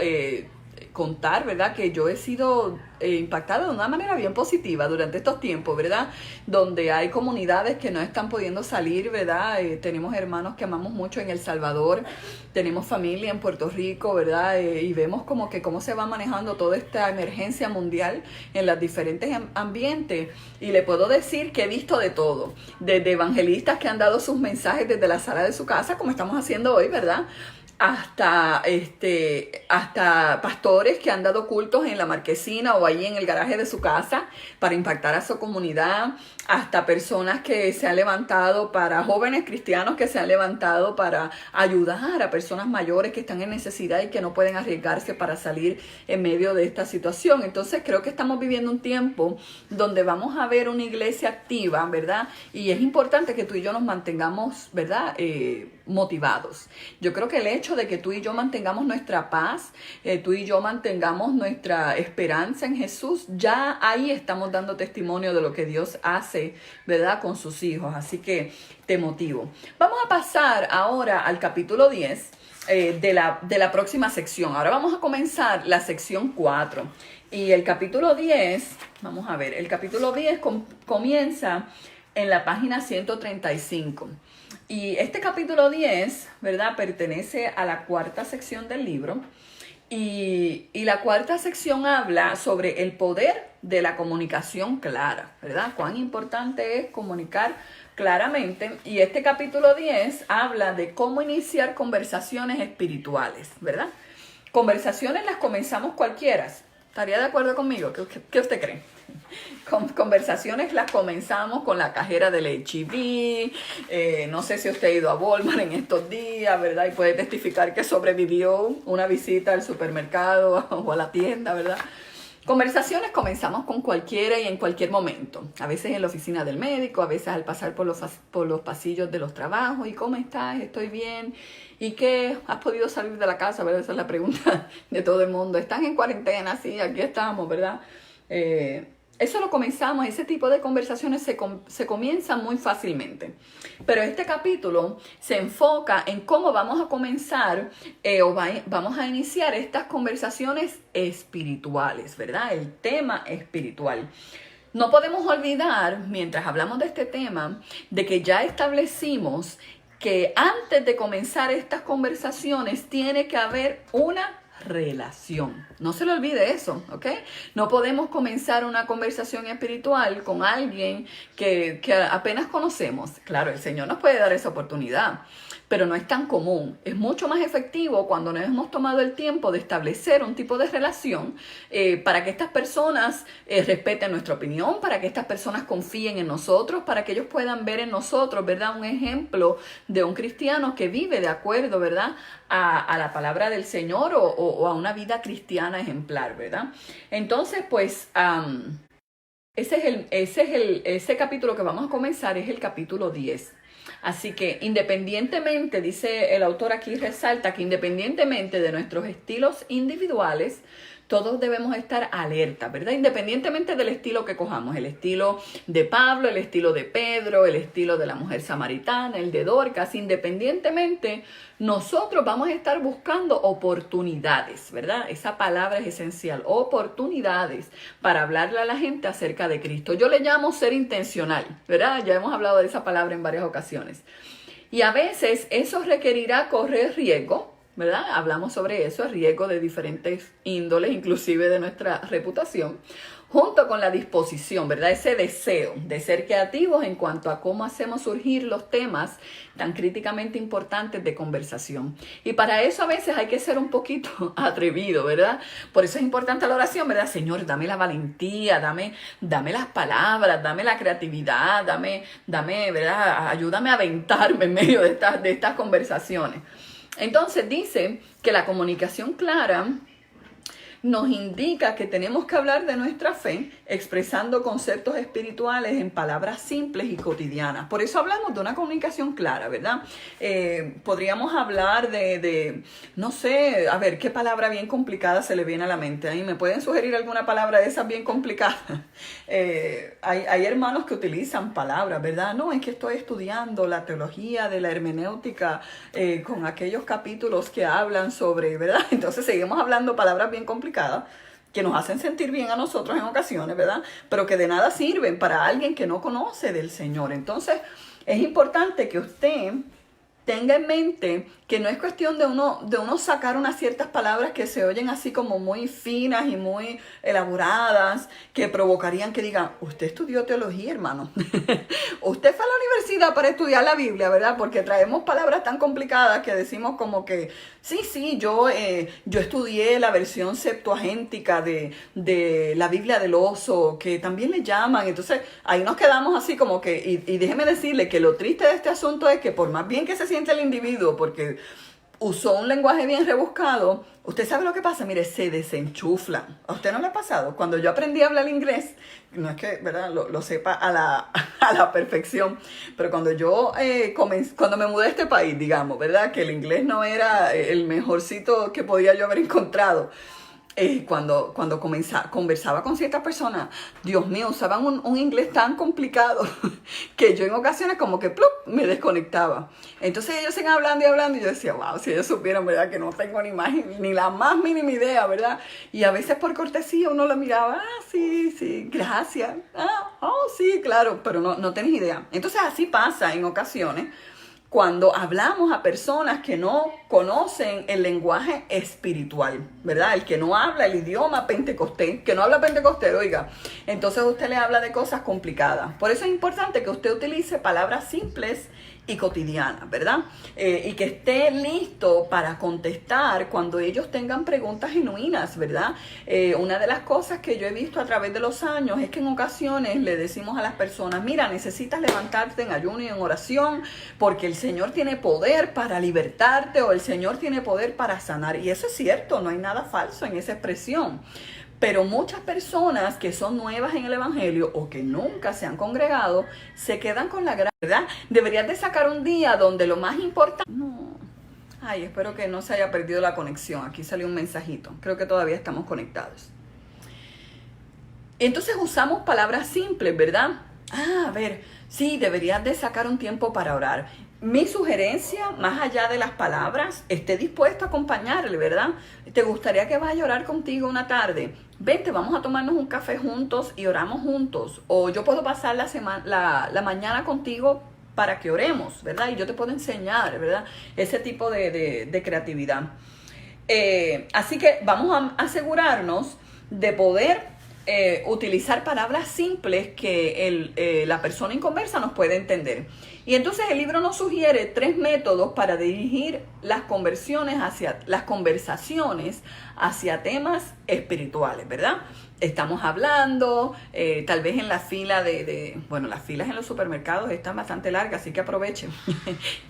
contar, ¿verdad?, que yo he sido impactada de una manera bien positiva durante estos tiempos, ¿verdad?, donde hay comunidades que no están pudiendo salir, ¿verdad? Tenemos hermanos que amamos mucho en El Salvador, tenemos familia en Puerto Rico, ¿verdad? Y vemos como que cómo se va manejando toda esta emergencia mundial en los diferentes ambientes. Y le puedo decir que he visto de todo, desde evangelistas que han dado sus mensajes desde la sala de su casa, como estamos haciendo hoy, ¿verdad?, hasta pastores que han dado cultos en la marquesina o ahí en el garaje de su casa para impactar a su comunidad, hasta personas que se han levantado para jóvenes cristianos que se han levantado para ayudar a personas mayores que están en necesidad y que no pueden arriesgarse para salir en medio de esta situación. Entonces creo que estamos viviendo un tiempo donde vamos a ver una iglesia activa, ¿verdad? Y es importante que tú y yo nos mantengamos, ¿verdad?, motivados. Yo creo que el hecho de que tú y yo mantengamos nuestra paz, tú y yo mantengamos nuestra esperanza en Jesús, ya ahí estamos dando testimonio de lo que Dios hace, ¿verdad?, con sus hijos. Así que te motivo. Vamos a pasar ahora al capítulo 10 de la próxima sección. Ahora vamos a comenzar la sección 4. Y el capítulo 10, vamos a ver, el capítulo 10 comienza en la página 135. Y este capítulo 10, ¿verdad?, pertenece a la cuarta sección del libro. Y la cuarta sección habla sobre el poder de la comunicación clara, ¿verdad? Cuán importante es comunicar claramente. Y este capítulo 10 habla de cómo iniciar conversaciones espirituales, ¿verdad? Conversaciones las comenzamos cualquiera. ¿Estaría de acuerdo conmigo? ¿Qué usted cree? Conversaciones las comenzamos con la cajera del H-E-B. No sé si usted ha ido a Walmart en estos días, ¿verdad? Y puede testificar que sobrevivió una visita al supermercado o a la tienda, ¿verdad? Conversaciones comenzamos con cualquiera y en cualquier momento. A veces en la oficina del médico, a veces al pasar por los pasillos de los trabajos. ¿Y cómo estás? Estoy bien. ¿Y qué? ¿Has podido salir de la casa? ¿Verdad? Esa es la pregunta de todo el mundo. ¿Están en cuarentena? Sí, aquí estamos, ¿verdad? Eso lo comenzamos, ese tipo de conversaciones se comienzan muy fácilmente. Pero este capítulo se enfoca en cómo vamos a comenzar vamos a iniciar estas conversaciones espirituales, ¿verdad? El tema espiritual. No podemos olvidar, mientras hablamos de este tema, de que ya establecimos que antes de comenzar estas conversaciones tiene que haber una relación. No se le olvide eso, ¿ok? No podemos comenzar una conversación espiritual con alguien que apenas conocemos. Claro, el Señor nos puede dar esa oportunidad, pero no es tan común. Es mucho más efectivo cuando nos hemos tomado el tiempo de establecer un tipo de relación para que estas personas respeten nuestra opinión, para que estas personas confíen en nosotros, para que ellos puedan ver en nosotros, ¿verdad?, un ejemplo de un cristiano que vive de acuerdo, ¿verdad?, a la palabra del Señor o a una vida cristiana ejemplar, ¿verdad? Entonces, pues, ese capítulo que vamos a comenzar es el capítulo 10. Así que independientemente, dice el autor aquí, resalta que independientemente de nuestros estilos individuales, Todos debemos estar alerta, ¿verdad? Independientemente del estilo que cojamos, el estilo de Pablo, el estilo de Pedro, el estilo de la mujer samaritana, el de Dorcas, independientemente, nosotros vamos a estar buscando oportunidades, ¿verdad? Esa palabra es esencial, oportunidades para hablarle a la gente acerca de Cristo. Yo le llamo ser intencional, ¿verdad? Ya hemos hablado de esa palabra en varias ocasiones. Y a veces eso requerirá correr riesgo, ¿verdad? Hablamos sobre eso, el riesgo de diferentes índoles, inclusive de nuestra reputación, junto con la disposición, ¿verdad? Ese deseo de ser creativos en cuanto a cómo hacemos surgir los temas tan críticamente importantes de conversación. Y para eso a veces hay que ser un poquito atrevido, ¿verdad? Por eso es importante la oración, ¿verdad? Señor, dame la valentía, dame las palabras, dame la creatividad, dame, ¿verdad? Ayúdame a aventarme en medio de estas conversaciones. Entonces dice que la comunicación clara nos indica que tenemos que hablar de nuestra fe expresando conceptos espirituales en palabras simples y cotidianas. Por eso hablamos de una comunicación clara, ¿verdad? Podríamos hablar no sé, a ver, ¿qué palabra bien complicada se le viene a la mente? ¿Me pueden sugerir alguna palabra de esas bien complicadas? Hay hermanos que utilizan palabras, ¿verdad? No, es que estoy estudiando la teología de la hermenéutica con aquellos capítulos que hablan sobre, ¿verdad? Entonces seguimos hablando palabras bien complicadas que nos hacen sentir bien a nosotros en ocasiones, ¿verdad? Pero que de nada sirven para alguien que no conoce del Señor. Entonces, es importante que usted tenga en mente que no es cuestión de uno sacar unas ciertas palabras que se oyen así como muy finas y muy elaboradas, que provocarían que digan, usted estudió teología, hermano. Usted fue a la universidad para estudiar la Biblia, ¿verdad? Porque traemos palabras tan complicadas que decimos como que, sí, yo estudié la versión septuagéntica de la Biblia del oso, que también le llaman. Entonces, ahí nos quedamos así como que, y déjeme decirle que lo triste de este asunto es que por más bien que se siente el individuo, porque usó un lenguaje bien rebuscado, usted sabe lo que pasa, mire, se desenchuflan. ¿A usted no le ha pasado? Cuando yo aprendí a hablar inglés, no es que, ¿verdad?, lo sepa a la perfección, pero cuando yo cuando me mudé a este país, digamos, ¿verdad?, que el inglés no era el mejorcito que podía yo haber encontrado. Cuando conversaba con ciertas personas, Dios mío, usaban un inglés tan complicado que yo en ocasiones como que ¡plup!, me desconectaba. Entonces ellos siguen hablando y hablando y yo decía, wow, si ellos supieran, ¿verdad?, que no tengo ni la más mínima idea, ¿verdad? Y a veces por cortesía uno lo miraba, sí, gracias, sí, claro, pero no tenés idea. Entonces así pasa en ocasiones cuando hablamos a personas que no conocen el lenguaje espiritual, ¿verdad? El que no habla el idioma pentecostés, que no habla pentecostés, oiga, entonces usted le habla de cosas complicadas. Por eso es importante que usted utilice palabras simples y cotidianas, ¿verdad? Y que esté listo para contestar cuando ellos tengan preguntas genuinas, ¿verdad? Una de las cosas que yo he visto a través de los años es que en ocasiones le decimos a las personas, mira, necesitas levantarte en ayuno y en oración porque el Señor tiene poder para libertarte o el Señor tiene poder para sanar. Y eso es cierto, no hay nada falso en esa expresión. Pero muchas personas que son nuevas en el Evangelio o que nunca se han congregado, se quedan con la gran verdad. Deberías de sacar un día donde lo más importante... No. Ay, espero que no se haya perdido la conexión. Aquí salió un mensajito. Creo que todavía estamos conectados. Entonces usamos palabras simples, ¿verdad? A ver, sí, deberías de sacar un tiempo para orar. Mi sugerencia, más allá de las palabras, esté dispuesto a acompañarle, ¿verdad? ¿Te gustaría que vaya a orar contigo una tarde? Vente, vamos a tomarnos un café juntos y oramos juntos. O yo puedo pasar la mañana contigo para que oremos, ¿verdad? Y yo te puedo enseñar, ¿verdad? Ese tipo de creatividad. Así que vamos a asegurarnos de poder utilizar palabras simples que la persona inconversa nos puede entender. Y entonces el libro nos sugiere 3 métodos para dirigir las conversaciones hacia temas espirituales, ¿verdad? Estamos hablando, tal vez en la fila bueno, las filas en los supermercados están bastante largas, así que aprovechen.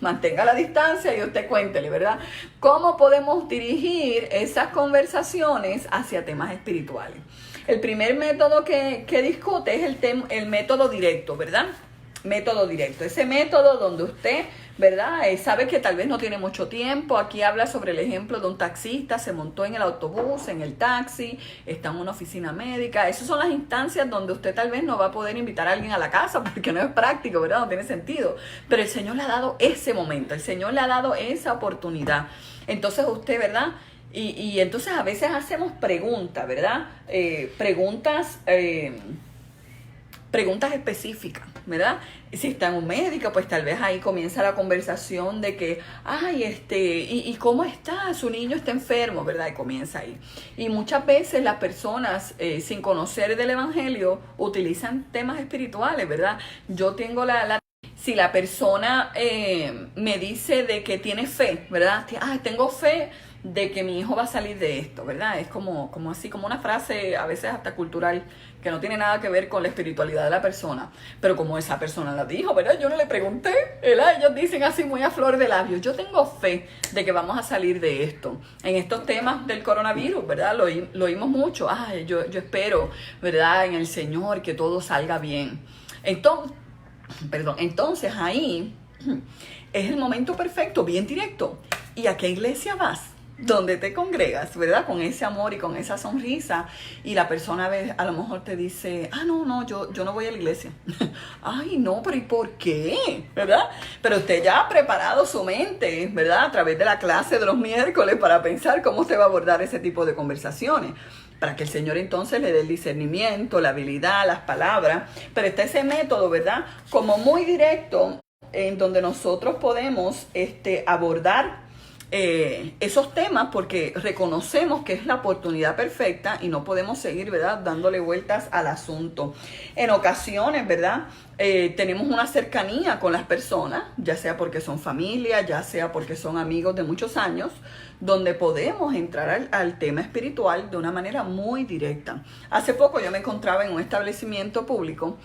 Mantenga la distancia y usted cuéntele, ¿verdad? ¿Cómo podemos dirigir esas conversaciones hacia temas espirituales? El primer método que discute es el método directo, ¿verdad? método directo. Ese método donde usted, ¿verdad? Sabe que tal vez no tiene mucho tiempo. Aquí habla sobre el ejemplo de un taxista, se montó en el autobús, en el taxi, está en una oficina médica. Esas son las instancias donde usted tal vez no va a poder invitar a alguien a la casa porque no es práctico, ¿verdad? No tiene sentido. Pero el Señor le ha dado ese momento, el Señor le ha dado esa oportunidad. Entonces usted, ¿verdad? Y entonces a veces hacemos preguntas, ¿verdad? Preguntas específicas, ¿verdad? Si está en un médico, pues tal vez ahí comienza la conversación de que, ay, ¿y cómo está? Su niño está enfermo, ¿verdad? Y comienza ahí. Y muchas veces las personas, sin conocer del Evangelio, utilizan temas espirituales, ¿verdad? Yo tengo si la persona me dice de que tiene fe, ¿verdad? Ah, tengo fe de que mi hijo va a salir de esto, ¿verdad? Es como así, como una frase a veces hasta cultural, que no tiene nada que ver con la espiritualidad de la persona, pero como esa persona la dijo, ¿verdad? Yo no le pregunté, ¿verdad? Ellos dicen así muy a flor de labios, yo tengo fe de que vamos a salir de esto. En estos temas del coronavirus, ¿verdad? Lo oímos mucho, ay, yo espero, ¿verdad? En el Señor que todo salga bien. Entonces ahí es el momento perfecto, bien directo. ¿Y a qué iglesia vas? ¿Dónde te congregas? ¿Verdad? Con ese amor y con esa sonrisa. Y la persona a lo mejor te dice, no, yo no voy a la iglesia. Ay, no, pero ¿y por qué? ¿Verdad? Pero usted ya ha preparado su mente, ¿verdad? A través de la clase de los miércoles para pensar cómo usted va a abordar ese tipo de conversaciones. Para que el Señor entonces le dé el discernimiento, la habilidad, las palabras. Pero está ese método, ¿verdad? Como muy directo, en donde nosotros podemos abordar esos temas porque reconocemos que es la oportunidad perfecta y no podemos seguir, ¿verdad?, dándole vueltas al asunto. En ocasiones, ¿verdad?, tenemos una cercanía con las personas, ya sea porque son familia, ya sea porque son amigos de muchos años, donde podemos entrar al tema espiritual de una manera muy directa. Hace poco yo me encontraba en un establecimiento público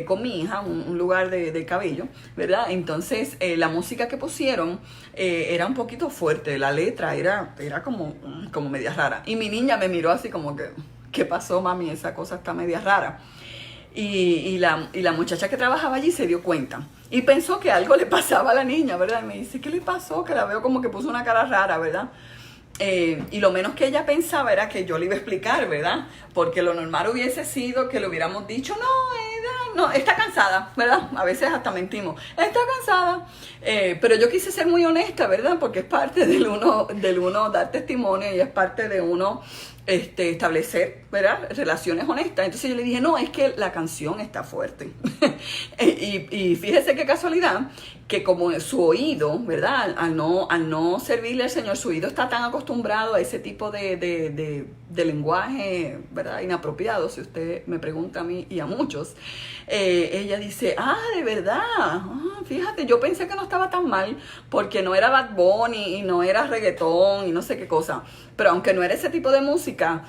con mi hija, un lugar de cabello, ¿verdad? Entonces la música que pusieron era un poquito fuerte, la letra era como media rara. Y mi niña me miró así como que, ¿qué pasó, mami? Esa cosa está media rara. Y la muchacha que trabajaba allí se dio cuenta y pensó que algo le pasaba a la niña, ¿verdad? Y me dice, ¿qué le pasó? Que la veo como que puso una cara rara, ¿verdad? Y lo menos que ella pensaba era que yo le iba a explicar, ¿verdad? Porque lo normal hubiese sido que le hubiéramos dicho, no, está cansada, ¿verdad? A veces hasta mentimos, está cansada. Pero yo quise ser muy honesta, ¿verdad? Porque es parte del uno dar testimonio y es parte de uno establecer, ¿verdad?, relaciones honestas. Entonces yo le dije, no, es que la canción está fuerte. y fíjese qué casualidad, que como su oído, ¿verdad?, al no servirle al Señor, su oído está tan acostumbrado a ese tipo de lenguaje, ¿verdad?, inapropiado, si usted me pregunta a mí y a muchos. Ella dice, de verdad, fíjate, yo pensé que no estaba tan mal, porque no era Bad Bunny y no era reggaetón y no sé qué cosa. Pero aunque no era ese tipo de música,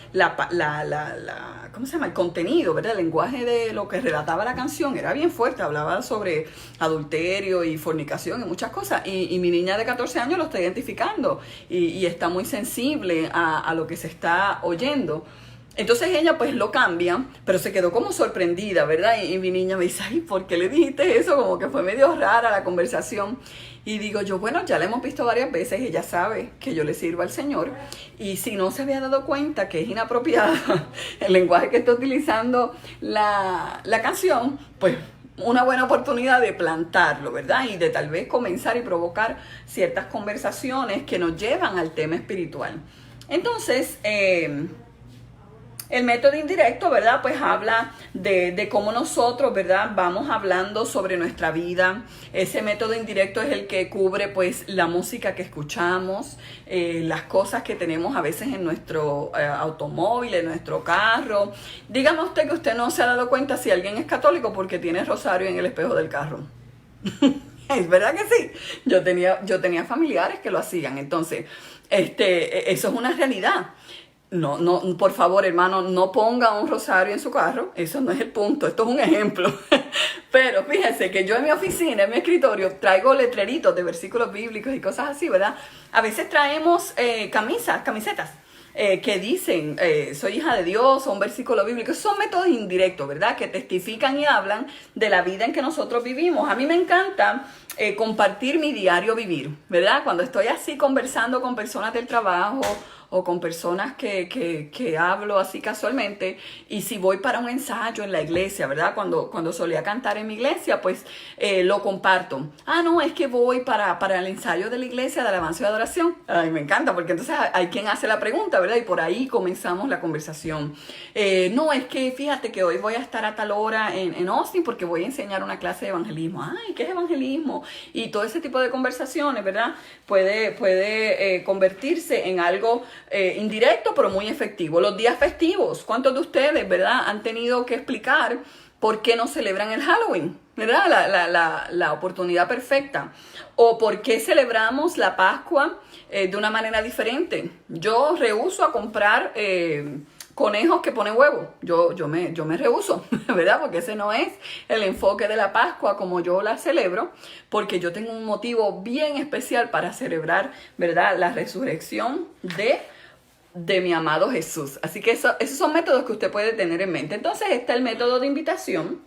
¿cómo se llama? El contenido, ¿verdad? El lenguaje de lo que relataba la canción era bien fuerte. Hablaba sobre adulterio y fornicación y muchas cosas. Y mi niña de 14 años lo está identificando y está muy sensible a lo que se está oyendo. Entonces ella pues lo cambia, pero se quedó como sorprendida, ¿verdad? Y mi niña me dice, ay, ¿por qué le dijiste eso? Como que fue medio rara la conversación. Y digo yo, bueno, ya la hemos visto varias veces, ella sabe que yo le sirvo al Señor. Y si no se había dado cuenta que es inapropiada el lenguaje que está utilizando la canción, pues una buena oportunidad de plantarlo, ¿verdad? Y de tal vez comenzar y provocar ciertas conversaciones que nos llevan al tema espiritual. Entonces, el método indirecto, ¿verdad?, pues habla de cómo nosotros, ¿verdad?, vamos hablando sobre nuestra vida. Ese método indirecto es el que cubre, pues, la música que escuchamos, las cosas que tenemos a veces en nuestro automóvil, en nuestro carro. Dígame usted que usted no se ha dado cuenta si alguien es católico porque tiene rosario en el espejo del carro. Es verdad que sí. Yo tenía familiares que lo hacían. Entonces, eso es una realidad. No, por favor, hermano, no ponga un rosario en su carro. Eso no es el punto, esto es un ejemplo. Pero fíjense que yo en mi oficina, en mi escritorio, traigo letreritos de versículos bíblicos y cosas así, ¿verdad? A veces traemos camisetas. que dicen, soy hija de Dios, o un versículo bíblico. Son métodos indirectos, ¿verdad? Que testifican y hablan de la vida en que nosotros vivimos. A mí me encanta compartir mi diario vivir, ¿verdad? Cuando estoy así conversando con personas del trabajo o con personas que hablo así casualmente, y si voy para un ensayo en la iglesia, ¿verdad? Cuando solía cantar en mi iglesia, pues lo comparto. Ah, no, es que voy para el ensayo de la iglesia de alabanza y adoración. Ay, me encanta, porque entonces hay quien hace la pregunta, ¿verdad? Y por ahí comenzamos la conversación. No, es que fíjate que hoy voy a estar a tal hora en Austin porque voy a enseñar una clase de evangelismo. Ay, ¿qué es evangelismo? Y todo ese tipo de conversaciones, ¿verdad? Puede convertirse en algo indirecto, pero muy efectivo. Los días festivos, ¿cuántos de ustedes, verdad, han tenido que explicar por qué no celebran el Halloween? ¿Verdad? La oportunidad perfecta. O por qué celebramos la Pascua de una manera diferente. Yo rehúso a comprar conejos que ponen huevo. Yo me rehúso, ¿verdad? Porque ese no es el enfoque de la Pascua como yo la celebro, porque yo tengo un motivo bien especial para celebrar, ¿verdad?, la resurrección de mi amado Jesús. Así que esos son métodos que usted puede tener en mente. Entonces está el método de invitación,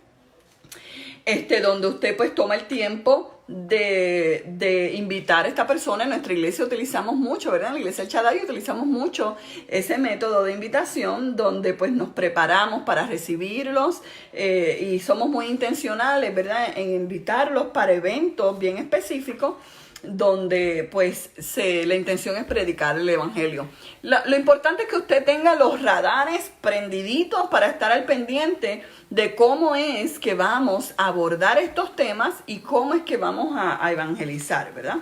donde usted pues toma el tiempo de invitar a esta persona. En nuestra iglesia utilizamos mucho, ¿verdad? En la iglesia del Shaddai utilizamos mucho ese método de invitación, donde pues nos preparamos para recibirlos y somos muy intencionales, ¿verdad?, en invitarlos para eventos bien específicos, donde pues la intención es predicar el evangelio. Lo importante es que usted tenga los radares prendiditos para estar al pendiente de cómo es que vamos a abordar estos temas y cómo es que vamos a evangelizar, ¿verdad?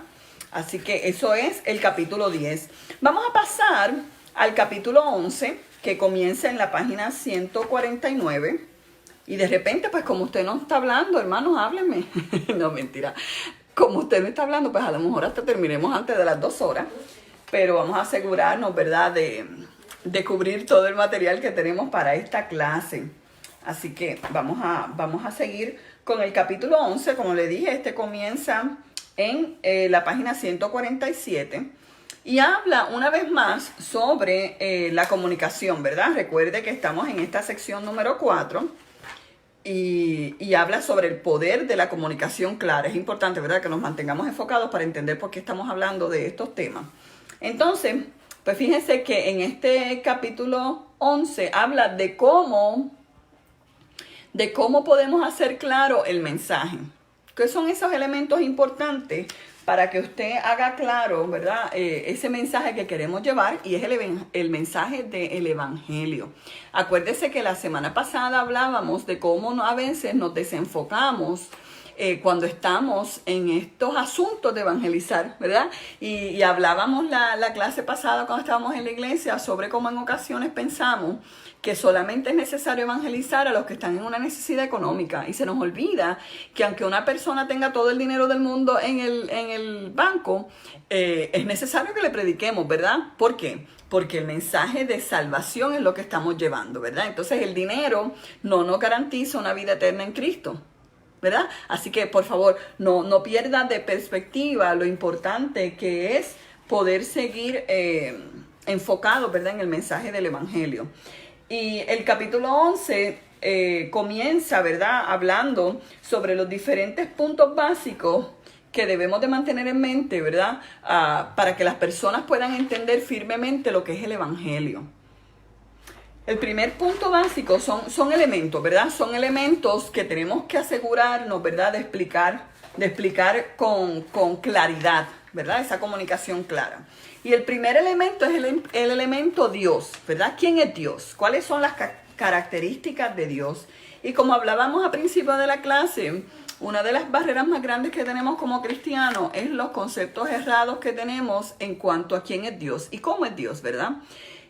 Así que eso es el capítulo 10. Vamos a pasar al capítulo 11, que comienza en la página 149. Y de repente, pues como usted no está hablando, hermanos, háblenme. No, mentira. Como usted no está hablando, pues a lo mejor hasta terminemos antes de las 2 horas. Pero vamos a asegurarnos, ¿verdad?, de cubrir todo el material que tenemos para esta clase. Así que vamos a seguir con el capítulo 11. Como le dije, comienza en la página 147. Y habla una vez más sobre la comunicación, ¿verdad? Recuerde que estamos en esta sección número 4. Y habla sobre el poder de la comunicación clara. Es importante, ¿verdad?, que nos mantengamos enfocados para entender por qué estamos hablando de estos temas. Entonces, pues fíjense que en este capítulo 11 habla de cómo podemos hacer claro el mensaje. ¿Qué son esos elementos importantes para que usted haga claro, ¿verdad?, ese mensaje que queremos llevar? Y es el mensaje del evangelio. Acuérdese que la semana pasada hablábamos de cómo a veces nos desenfocamos cuando estamos en estos asuntos de evangelizar, ¿verdad? Y hablábamos la clase pasada cuando estábamos en la iglesia sobre cómo en ocasiones pensamos que solamente es necesario evangelizar a los que están en una necesidad económica, y se nos olvida que aunque una persona tenga todo el dinero del mundo en el banco, es necesario que le prediquemos, ¿verdad? ¿Por qué? Porque el mensaje de salvación es lo que estamos llevando, ¿verdad? Entonces el dinero no nos garantiza una vida eterna en Cristo, ¿verdad? Así que por favor no pierda de perspectiva lo importante que es poder seguir enfocado, ¿verdad?, en el mensaje del evangelio. Y el capítulo 11 comienza, ¿verdad?, hablando sobre los diferentes puntos básicos que debemos de mantener en mente, ¿verdad?, para que las personas puedan entender firmemente lo que es el evangelio. El primer punto básico son elementos, ¿verdad? Son elementos que tenemos que asegurarnos, ¿verdad?, de explicar con claridad, ¿verdad? Esa comunicación clara. Y el primer elemento es el elemento Dios, ¿verdad? ¿Quién es Dios? ¿Cuáles son las características de Dios? Y como hablábamos al principio de la clase, una de las barreras más grandes que tenemos como cristianos es los conceptos errados que tenemos en cuanto a quién es Dios y cómo es Dios, ¿verdad?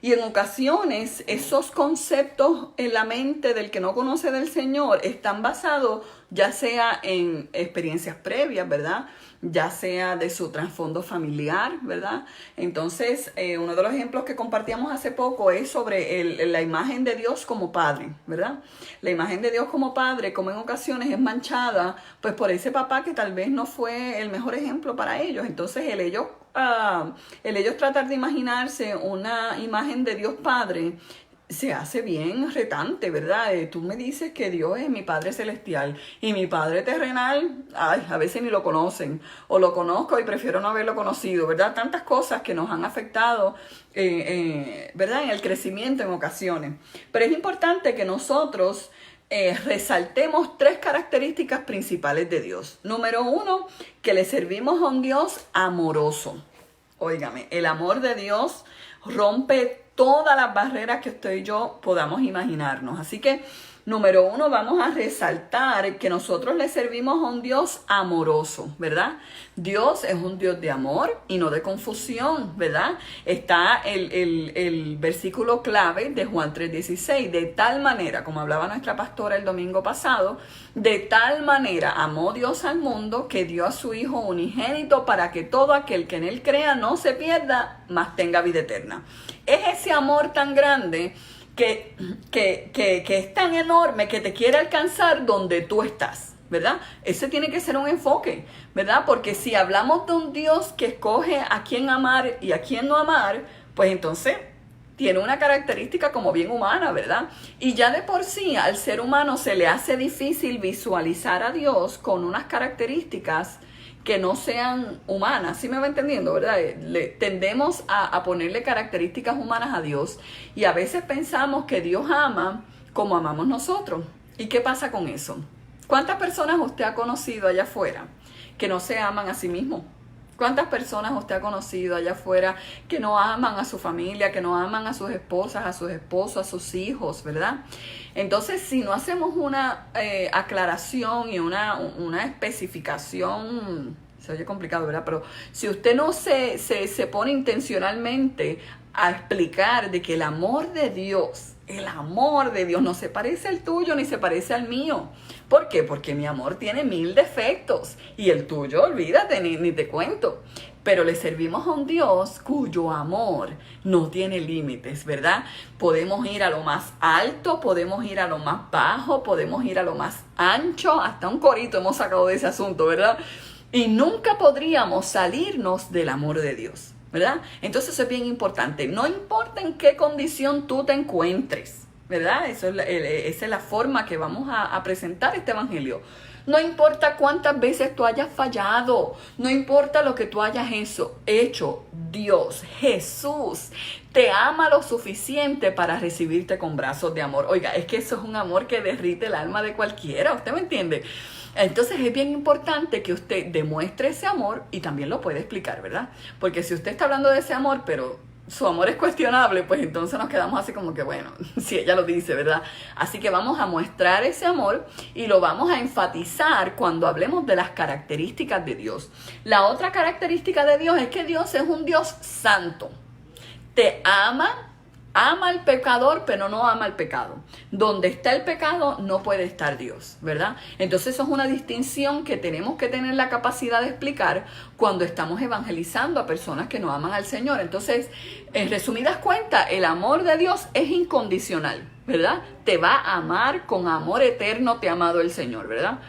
Y en ocasiones esos conceptos en la mente del que no conoce del Señor están basados ya sea en experiencias previas, ¿verdad?, ya sea de su trasfondo familiar, ¿verdad? Entonces, uno de los ejemplos que compartíamos hace poco es sobre la imagen de Dios como Padre, ¿verdad? La imagen de Dios como Padre, como en ocasiones es manchada, pues por ese papá que tal vez no fue el mejor ejemplo para ellos. Entonces, ellos el ellos tratar de imaginarse una imagen de Dios Padre, se hace bien retante, ¿verdad? Tú me dices que Dios es mi Padre Celestial y mi Padre terrenal, ay, a veces ni lo conocen, o lo conozco y prefiero no haberlo conocido, ¿verdad? Tantas cosas que nos han afectado, ¿verdad? En el crecimiento en ocasiones. Pero es importante que nosotros resaltemos 3 características principales de Dios. Número 1, que le servimos a un Dios amoroso. Óigame, el amor de Dios rompe todas las barreras que usted y yo podamos imaginarnos. Así que, número 1, vamos a resaltar que nosotros le servimos a un Dios amoroso, ¿verdad? Dios es un Dios de amor y no de confusión, ¿verdad? Está el versículo clave de Juan 3:16. De tal manera, como hablaba nuestra pastora el domingo pasado, de tal manera amó Dios al mundo que dio a su Hijo unigénito para que todo aquel que en él crea no se pierda, mas tenga vida eterna. Es ese amor tan grande que es tan enorme que te quiere alcanzar donde tú estás, ¿verdad? Ese tiene que ser un enfoque, ¿verdad? Porque si hablamos de un Dios que escoge a quién amar y a quién no amar, pues entonces tiene una característica como bien humana, ¿verdad? Y ya de por sí al ser humano se le hace difícil visualizar a Dios con unas características que no sean humanas, ¿sí me va entendiendo, verdad? Tendemos a ponerle características humanas a Dios y a veces pensamos que Dios ama como amamos nosotros. ¿Y qué pasa con eso? ¿Cuántas personas usted ha conocido allá afuera que no se aman a sí mismos? ¿Cuántas personas usted ha conocido allá afuera que no aman a su familia, que no aman a sus esposas, a sus esposos, a sus hijos, ¿verdad? Entonces, si no hacemos una aclaración y una especificación, se oye complicado, ¿verdad? Pero si usted no se pone intencionalmente a explicar de que el amor de Dios no se parece al tuyo ni se parece al mío. ¿Por qué? Porque mi amor tiene 1000 defectos y el tuyo, olvídate, ni te cuento. Pero le servimos a un Dios cuyo amor no tiene límites, ¿verdad? Podemos ir a lo más alto, podemos ir a lo más bajo, podemos ir a lo más ancho, hasta un corito hemos sacado de ese asunto, ¿verdad? Y nunca podríamos salirnos del amor de Dios, ¿verdad? Entonces eso es bien importante. No importa en qué condición tú te encuentres, ¿verdad? Esa es la forma que vamos a presentar este evangelio. No importa cuántas veces tú hayas fallado, no importa lo que tú hayas hecho, Dios, Jesús, te ama lo suficiente para recibirte con brazos de amor. Oiga, es que eso es un amor que derrite el alma de cualquiera, ¿usted me entiende? Entonces es bien importante que usted demuestre ese amor y también lo puede explicar, ¿verdad? Porque si usted está hablando de ese amor, pero su amor es cuestionable, pues entonces nos quedamos así como que, bueno, si ella lo dice, ¿verdad? Así que vamos a mostrar ese amor y lo vamos a enfatizar cuando hablemos de las características de Dios. La otra característica de Dios es que Dios es un Dios santo. Te ama al pecador, pero no ama al pecado. Donde está el pecado, no puede estar Dios, ¿verdad? Entonces eso es una distinción que tenemos que tener la capacidad de explicar cuando estamos evangelizando a personas que no aman al Señor. Entonces, en resumidas cuentas, el amor de Dios es incondicional, ¿verdad? Te va a amar con amor eterno, te ha amado el Señor, ¿verdad?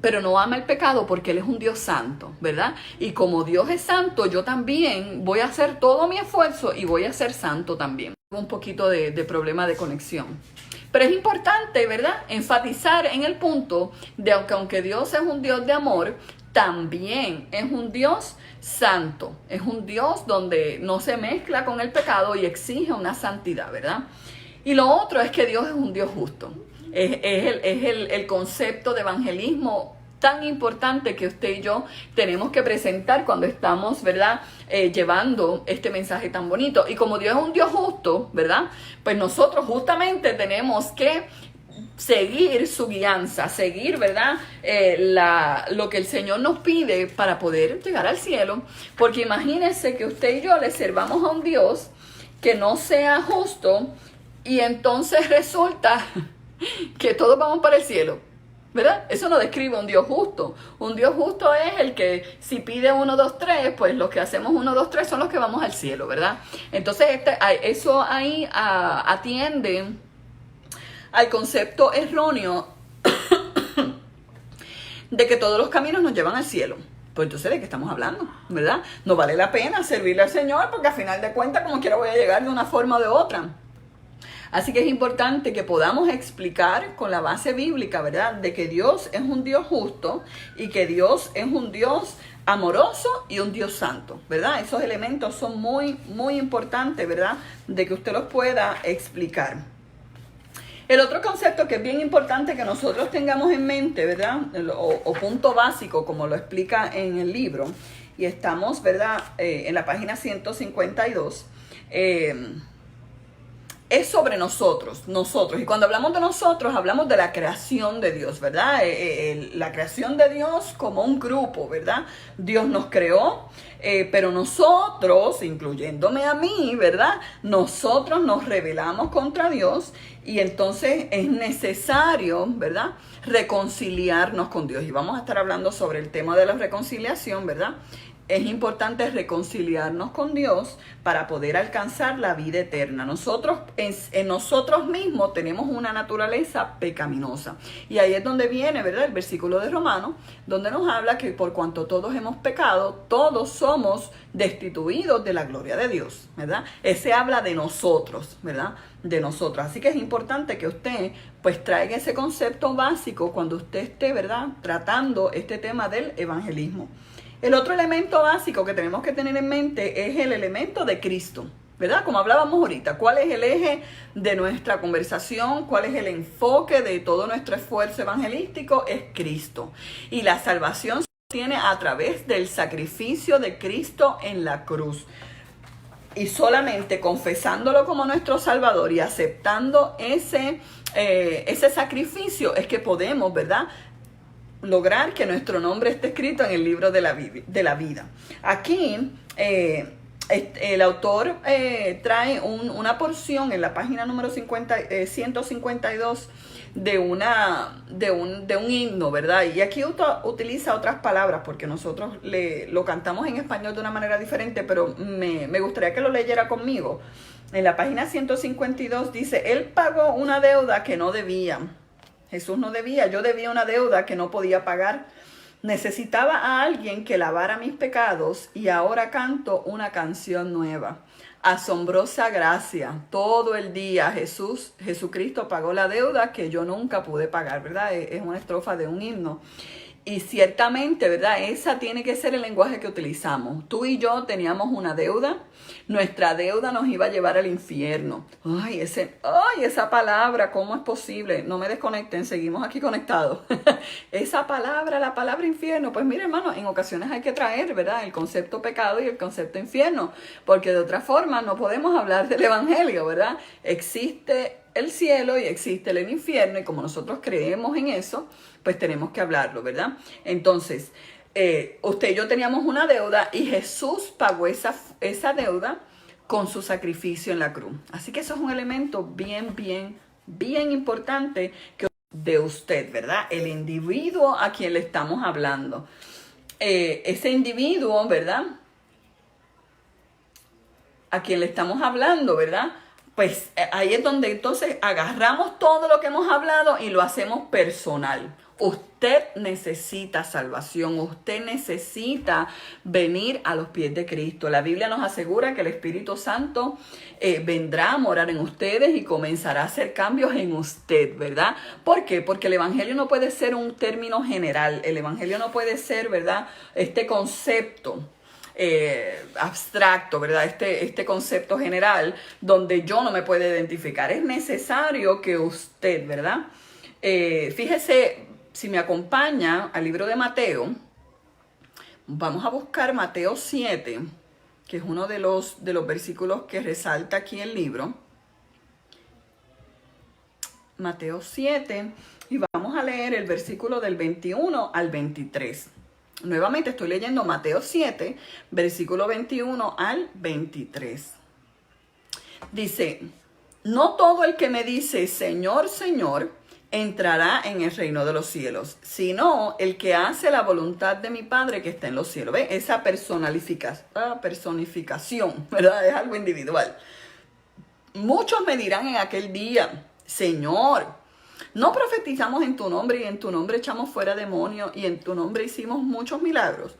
Pero no ama el pecado porque Él es un Dios santo, ¿verdad? Y como Dios es santo, yo también voy a hacer todo mi esfuerzo y voy a ser santo también. Un poquito de problema de conexión. Pero es importante, ¿verdad?, enfatizar en el punto de que aunque Dios es un Dios de amor, también es un Dios santo. Es un Dios donde no se mezcla con el pecado y exige una santidad, ¿verdad? Y lo otro es que Dios es un Dios justo. Es el concepto de evangelismo tan importante que usted y yo tenemos que presentar cuando estamos, ¿verdad?, llevando este mensaje tan bonito. Y como Dios es un Dios justo, ¿verdad?, pues nosotros justamente tenemos que seguir su guianza, seguir, ¿verdad?, lo que el Señor nos pide para poder llegar al cielo. Porque imagínense que usted y yo le servamos a un Dios que no sea justo y entonces resulta que todos vamos para el cielo, ¿verdad? Eso no describe un Dios justo. Un Dios justo es el que si pide 1, 2, 3, pues los que hacemos 1, 2, 3 son los que vamos al cielo, ¿verdad? Entonces eso ahí atiende al concepto erróneo de que todos los caminos nos llevan al cielo. Pues entonces, ¿de qué estamos hablando? ¿Verdad? No vale la pena servirle al Señor porque al final de cuentas, como quiera, voy a llegar de una forma o de otra. Así que es importante que podamos explicar con la base bíblica, ¿verdad? De que Dios es un Dios justo y que Dios es un Dios amoroso y un Dios santo, ¿verdad? Esos elementos son muy, muy importantes, ¿verdad? De que usted los pueda explicar. El otro concepto que es bien importante que nosotros tengamos en mente, ¿verdad? O punto básico, como lo explica en el libro, y estamos, ¿verdad? En la página 152, es sobre nosotros. Y cuando hablamos de nosotros, hablamos de la creación de Dios, ¿verdad? La creación de Dios como un grupo, ¿verdad? Dios nos creó, pero nosotros, incluyéndome a mí, ¿verdad? Nosotros nos rebelamos contra Dios y entonces es necesario, ¿verdad? Reconciliarnos con Dios. Y vamos a estar hablando sobre el tema de la reconciliación, ¿verdad? Es importante reconciliarnos con Dios para poder alcanzar la vida eterna. Nosotros, en nosotros mismos tenemos una naturaleza pecaminosa. Y ahí es donde viene, ¿verdad? El versículo de Romanos, donde nos habla que por cuanto todos hemos pecado, todos somos destituidos de la gloria de Dios, ¿verdad? Ese habla de nosotros, ¿verdad? De nosotros. Así que es importante que usted pues traiga ese concepto básico cuando usted esté, ¿verdad? Tratando este tema del evangelismo. El otro elemento básico que tenemos que tener en mente es el elemento de Cristo, ¿verdad? Como hablábamos ahorita, ¿cuál es el eje de nuestra conversación? ¿Cuál es el enfoque de todo nuestro esfuerzo evangelístico? Es Cristo. Y la salvación se obtiene a través del sacrificio de Cristo en la cruz. Y solamente confesándolo como nuestro Salvador y aceptando ese sacrificio es que podemos, ¿verdad?, lograr que nuestro nombre esté escrito en el libro de la vida. Aquí el autor trae una porción en la página número 152 de un himno, ¿verdad? Y aquí utiliza otras palabras porque nosotros lo cantamos en español de una manera diferente, pero me gustaría que lo leyera conmigo. En la página 152 dice: Él pagó una deuda que no debía. Jesús no debía, yo debía una deuda que no podía pagar. Necesitaba a alguien que lavara mis pecados y ahora canto una canción nueva. Asombrosa gracia, todo el día Jesucristo pagó la deuda que yo nunca pude pagar, ¿verdad? Es una estrofa de un himno. Y ciertamente, ¿verdad? Esa tiene que ser el lenguaje que utilizamos. Tú y yo teníamos una deuda. Nuestra deuda nos iba a llevar al infierno. Ay, esa palabra, ¿cómo es posible? No me desconecten, seguimos aquí conectados. Esa palabra, la palabra infierno. Pues mire, hermano, en ocasiones hay que traer, ¿verdad?, el concepto pecado y el concepto infierno. Porque de otra forma no podemos hablar del evangelio, ¿verdad? Existe el cielo y existe el infierno, y como nosotros creemos en eso, pues tenemos que hablarlo, ¿verdad? Entonces, usted y yo teníamos una deuda y Jesús pagó esa deuda con su sacrificio en la cruz. Así que eso es un elemento bien importante de usted, ¿verdad? El individuo a quien le estamos hablando. Ese individuo, ¿verdad?, a quien le estamos hablando, ¿verdad?, pues ahí es donde entonces agarramos todo lo que hemos hablado y lo hacemos personal. Usted necesita salvación, usted necesita venir a los pies de Cristo. La Biblia nos asegura que el Espíritu Santo vendrá a morar en ustedes y comenzará a hacer cambios en usted, ¿verdad? ¿Por qué? Porque el Evangelio no puede ser un término general, el Evangelio no puede ser, ¿verdad?, este concepto abstracto, ¿verdad? Este concepto general donde yo no me puedo identificar. Es necesario que usted, ¿verdad? Fíjese, si me acompaña al libro de Mateo, vamos a buscar Mateo 7, que es uno de los versículos que resalta aquí el libro. Mateo 7, y vamos a leer el versículo del 21 al 23. Nuevamente estoy leyendo Mateo 7, versículo 21 al 23. Dice: No todo el que me dice Señor, Señor, entrará en el reino de los cielos, sino el que hace la voluntad de mi Padre que está en los cielos. ¿Ve? Esa personificación, ¿verdad? Es algo individual. Muchos me dirán en aquel día: Señor, ¿no profetizamos en tu nombre y en tu nombre echamos fuera demonios y en tu nombre hicimos muchos milagros?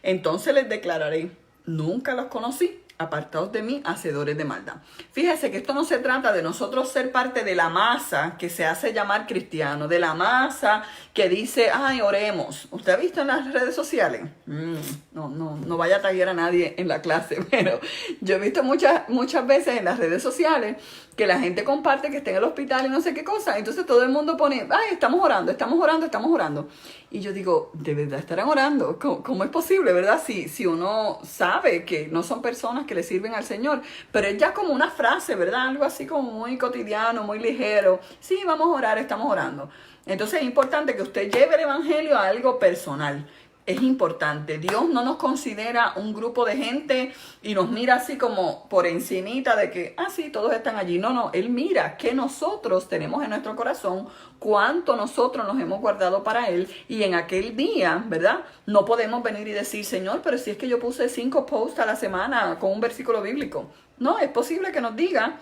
Entonces les declararé, nunca los conocí, apartados de mí, hacedores de maldad. Fíjese que esto no se trata de nosotros ser parte de la masa que se hace llamar cristiano, de la masa que dice, ay, oremos. ¿Usted ha visto en las redes sociales? No vaya a taguear a nadie en la clase, pero yo he visto muchas veces en las redes sociales que la gente comparte que está en el hospital y no sé qué cosa. Entonces todo el mundo pone, ay, estamos orando, estamos orando, estamos orando. Y yo digo, ¿de verdad estarán orando? ¿Cómo es posible, verdad? Si uno sabe que no son personas que le sirven al Señor, pero es ya como una frase, ¿verdad? Algo así como muy cotidiano, muy ligero. Sí, vamos a orar, estamos orando. Entonces es importante que usted lleve el evangelio a algo personal. Es importante. Dios no nos considera un grupo de gente y nos mira así como por encimita de que, sí, todos están allí. No, Él mira qué nosotros tenemos en nuestro corazón, cuánto nosotros nos hemos guardado para Él. Y en aquel día, ¿verdad? No podemos venir y decir, Señor, pero si es que yo puse 5 posts a la semana con un versículo bíblico. No, es posible que nos diga,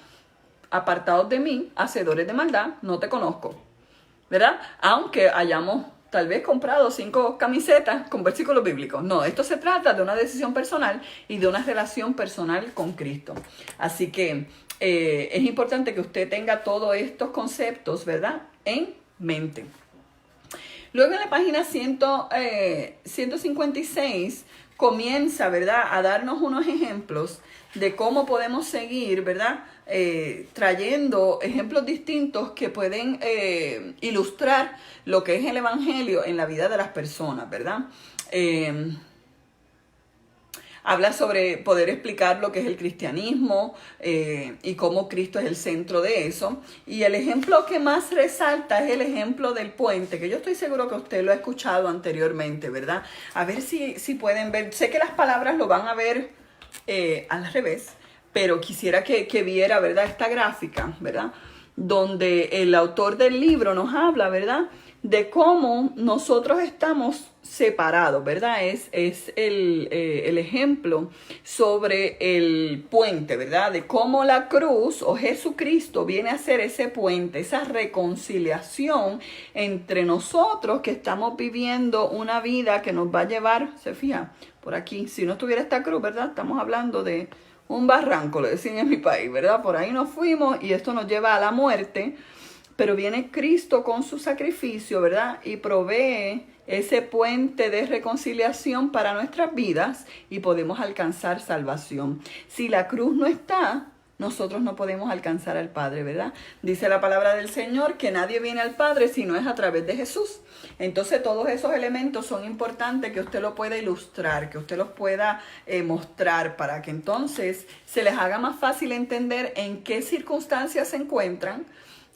apartados de mí, hacedores de maldad, no te conozco, ¿verdad? Aunque hayamos tal vez comprado 5 camisetas con versículos bíblicos. No, esto se trata de una decisión personal y de una relación personal con Cristo. Así que es importante que usted tenga todos estos conceptos, ¿verdad?, en mente. Luego en la página 156 comienza, ¿verdad?, a darnos unos ejemplos de cómo podemos seguir, ¿verdad?, trayendo ejemplos distintos que pueden ilustrar lo que es el evangelio en la vida de las personas, ¿verdad? Habla sobre poder explicar lo que es el cristianismo y cómo Cristo es el centro de eso. Y el ejemplo que más resalta es el ejemplo del puente, que yo estoy seguro que usted lo ha escuchado anteriormente, ¿verdad? A ver si pueden ver. Sé que las palabras lo van a ver al revés, pero quisiera que viera, ¿verdad?, esta gráfica, ¿verdad?, donde el autor del libro nos habla, ¿verdad?, de cómo nosotros estamos separados, ¿verdad? Es el ejemplo sobre el puente, ¿verdad? De cómo la cruz o Jesucristo viene a ser ese puente, esa reconciliación entre nosotros que estamos viviendo una vida que nos va a llevar, se fija, por aquí, si no estuviera esta cruz, ¿verdad? Estamos hablando de un barranco, lo decían en mi país, ¿verdad? Por ahí nos fuimos y esto nos lleva a la muerte. Pero viene Cristo con su sacrificio, ¿verdad? Y provee ese puente de reconciliación para nuestras vidas y podemos alcanzar salvación. Si la cruz no está, nosotros no podemos alcanzar al Padre, ¿verdad? Dice la palabra del Señor que nadie viene al Padre si no es a través de Jesús. Entonces todos esos elementos son importantes que usted lo pueda ilustrar, que usted los pueda mostrar para que entonces se les haga más fácil entender en qué circunstancias se encuentran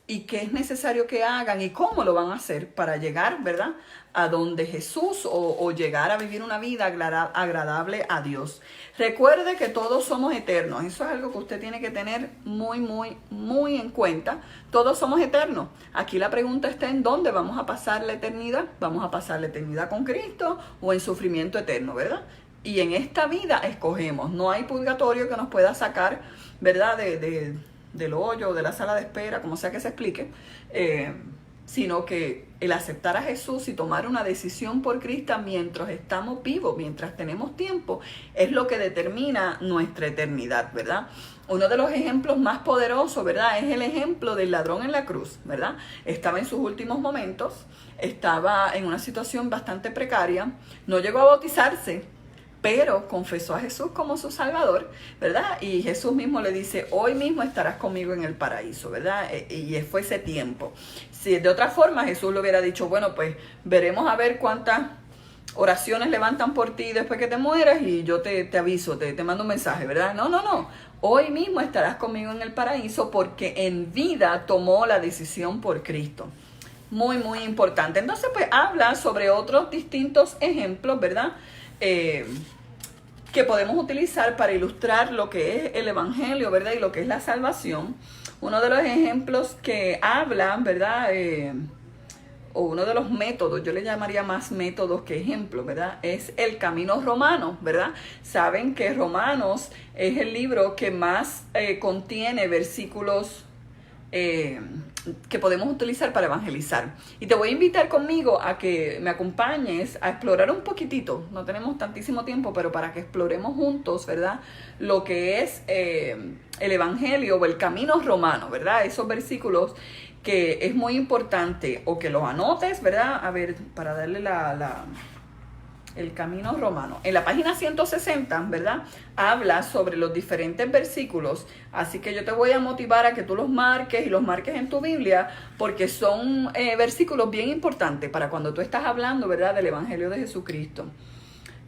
y qué es necesario que hagan y cómo lo van a hacer para llegar, ¿verdad?, a donde Jesús o llegar a vivir una vida agradable a Dios. Recuerde que todos somos eternos. Eso es algo que usted tiene que tener muy, muy, muy en cuenta. Todos somos eternos. Aquí la pregunta está en dónde vamos a pasar la eternidad. ¿Vamos a pasar la eternidad con Cristo o en sufrimiento eterno, verdad? Y en esta vida escogemos. No hay purgatorio que nos pueda sacar, ¿verdad?, del hoyo, de la sala de espera, como sea que se explique, sino que el aceptar a Jesús y tomar una decisión por Cristo mientras estamos vivos, mientras tenemos tiempo, es lo que determina nuestra eternidad, ¿verdad? Uno de los ejemplos más poderosos, ¿verdad?, es el ejemplo del ladrón en la cruz, ¿verdad? Estaba en sus últimos momentos, estaba en una situación bastante precaria, no llegó a bautizarse, pero confesó a Jesús como su Salvador, ¿verdad? Y Jesús mismo le dice, hoy mismo estarás conmigo en el paraíso, ¿verdad? Y fue ese tiempo. Si de otra forma Jesús le hubiera dicho, bueno, pues veremos a ver cuántas oraciones levantan por ti después que te mueras y yo te aviso, te mando un mensaje, ¿verdad? No. Hoy mismo estarás conmigo en el paraíso porque en vida tomó la decisión por Cristo. Muy, muy importante. Entonces, pues habla sobre otros distintos ejemplos, ¿verdad?, que podemos utilizar para ilustrar lo que es el evangelio, ¿verdad?, y lo que es la salvación. Uno de los ejemplos que habla, ¿verdad?, o uno de los métodos, yo le llamaría más métodos que ejemplos, ¿verdad?, es el camino romano, ¿verdad? Saben que Romanos es el libro que más contiene versículos que podemos utilizar para evangelizar. Y te voy a invitar conmigo a que me acompañes a explorar un poquitito, no tenemos tantísimo tiempo, pero para que exploremos juntos, ¿verdad? Lo que es el evangelio o el camino romano, ¿verdad? Esos versículos que es muy importante o que los anotes, ¿verdad? A ver, para darle el camino romano. En la página 160, ¿verdad? Habla sobre los diferentes versículos, así que yo te voy a motivar a que tú los marques y los marques en tu Biblia, porque son versículos bien importantes para cuando tú estás hablando, ¿verdad? Del Evangelio de Jesucristo.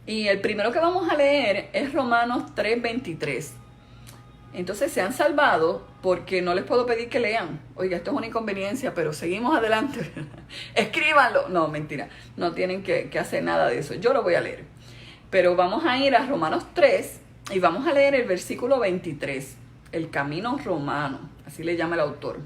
Y el primero que vamos a leer es Romanos 3:23. Entonces se han salvado porque no les puedo pedir que lean. Oiga, esto es una inconveniencia, pero seguimos adelante. Escríbanlo. No, mentira. No tienen que hacer nada de eso. Yo lo voy a leer. Pero vamos a ir a Romanos 3 y vamos a leer el versículo 23. El camino romano. Así le llama el autor.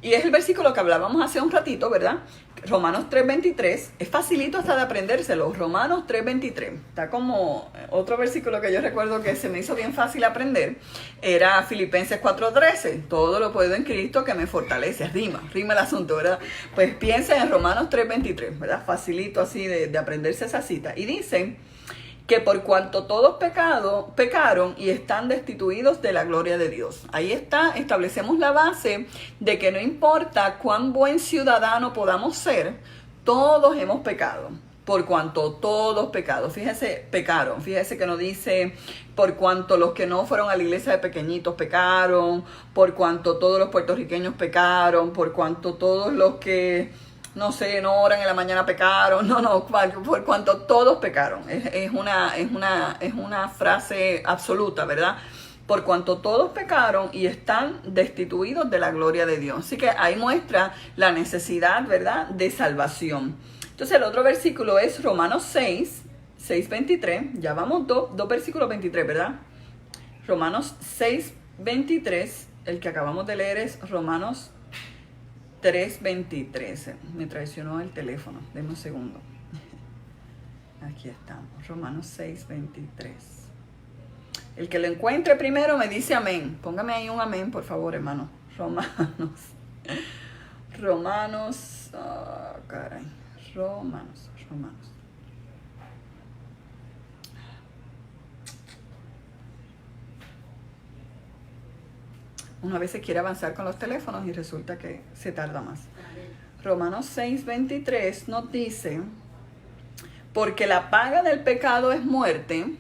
Y es el versículo que hablábamos hace un ratito, ¿verdad? Romanos 3:23. Es facilito hasta de aprendérselo. Romanos 3:23. Está como otro versículo que yo recuerdo que se me hizo bien fácil aprender. Era Filipenses 4:13. Todo lo puedo en Cristo que me fortalece. Rima el asunto, ¿verdad? Pues piensen en Romanos 3:23, ¿verdad? Facilito así de aprenderse esa cita. Y dicen que por cuanto todos pecaron y están destituidos de la gloria de Dios. Ahí está, establecemos la base de que no importa cuán buen ciudadano podamos ser, todos hemos pecado. Por cuanto todos pecados, pecaron. Fíjese que no dice por cuanto los que no fueron a la iglesia de pequeñitos pecaron, por cuanto todos los puertorriqueños pecaron, por cuanto todos los que no oran en la mañana pecaron, por cuanto todos pecaron. Es una frase absoluta, ¿verdad? Por cuanto todos pecaron y están destituidos de la gloria de Dios. Así que ahí muestra la necesidad, ¿verdad?, de salvación. Entonces el otro versículo es Romanos 6:23. Ya vamos dos versículos 23, ¿verdad? Romanos 6:23. El que acabamos de leer es Romanos 3:23. Me traicionó el teléfono. Deme un segundo. Aquí estamos. Romanos 6:23. El que lo encuentre primero me dice amén. Póngame ahí un amén, por favor, hermano. Romanos. Oh, caray. Romanos. Uno a veces quiere avanzar con los teléfonos y resulta que se tarda más. Romanos 6:23 nos dice, porque la paga del pecado es muerte,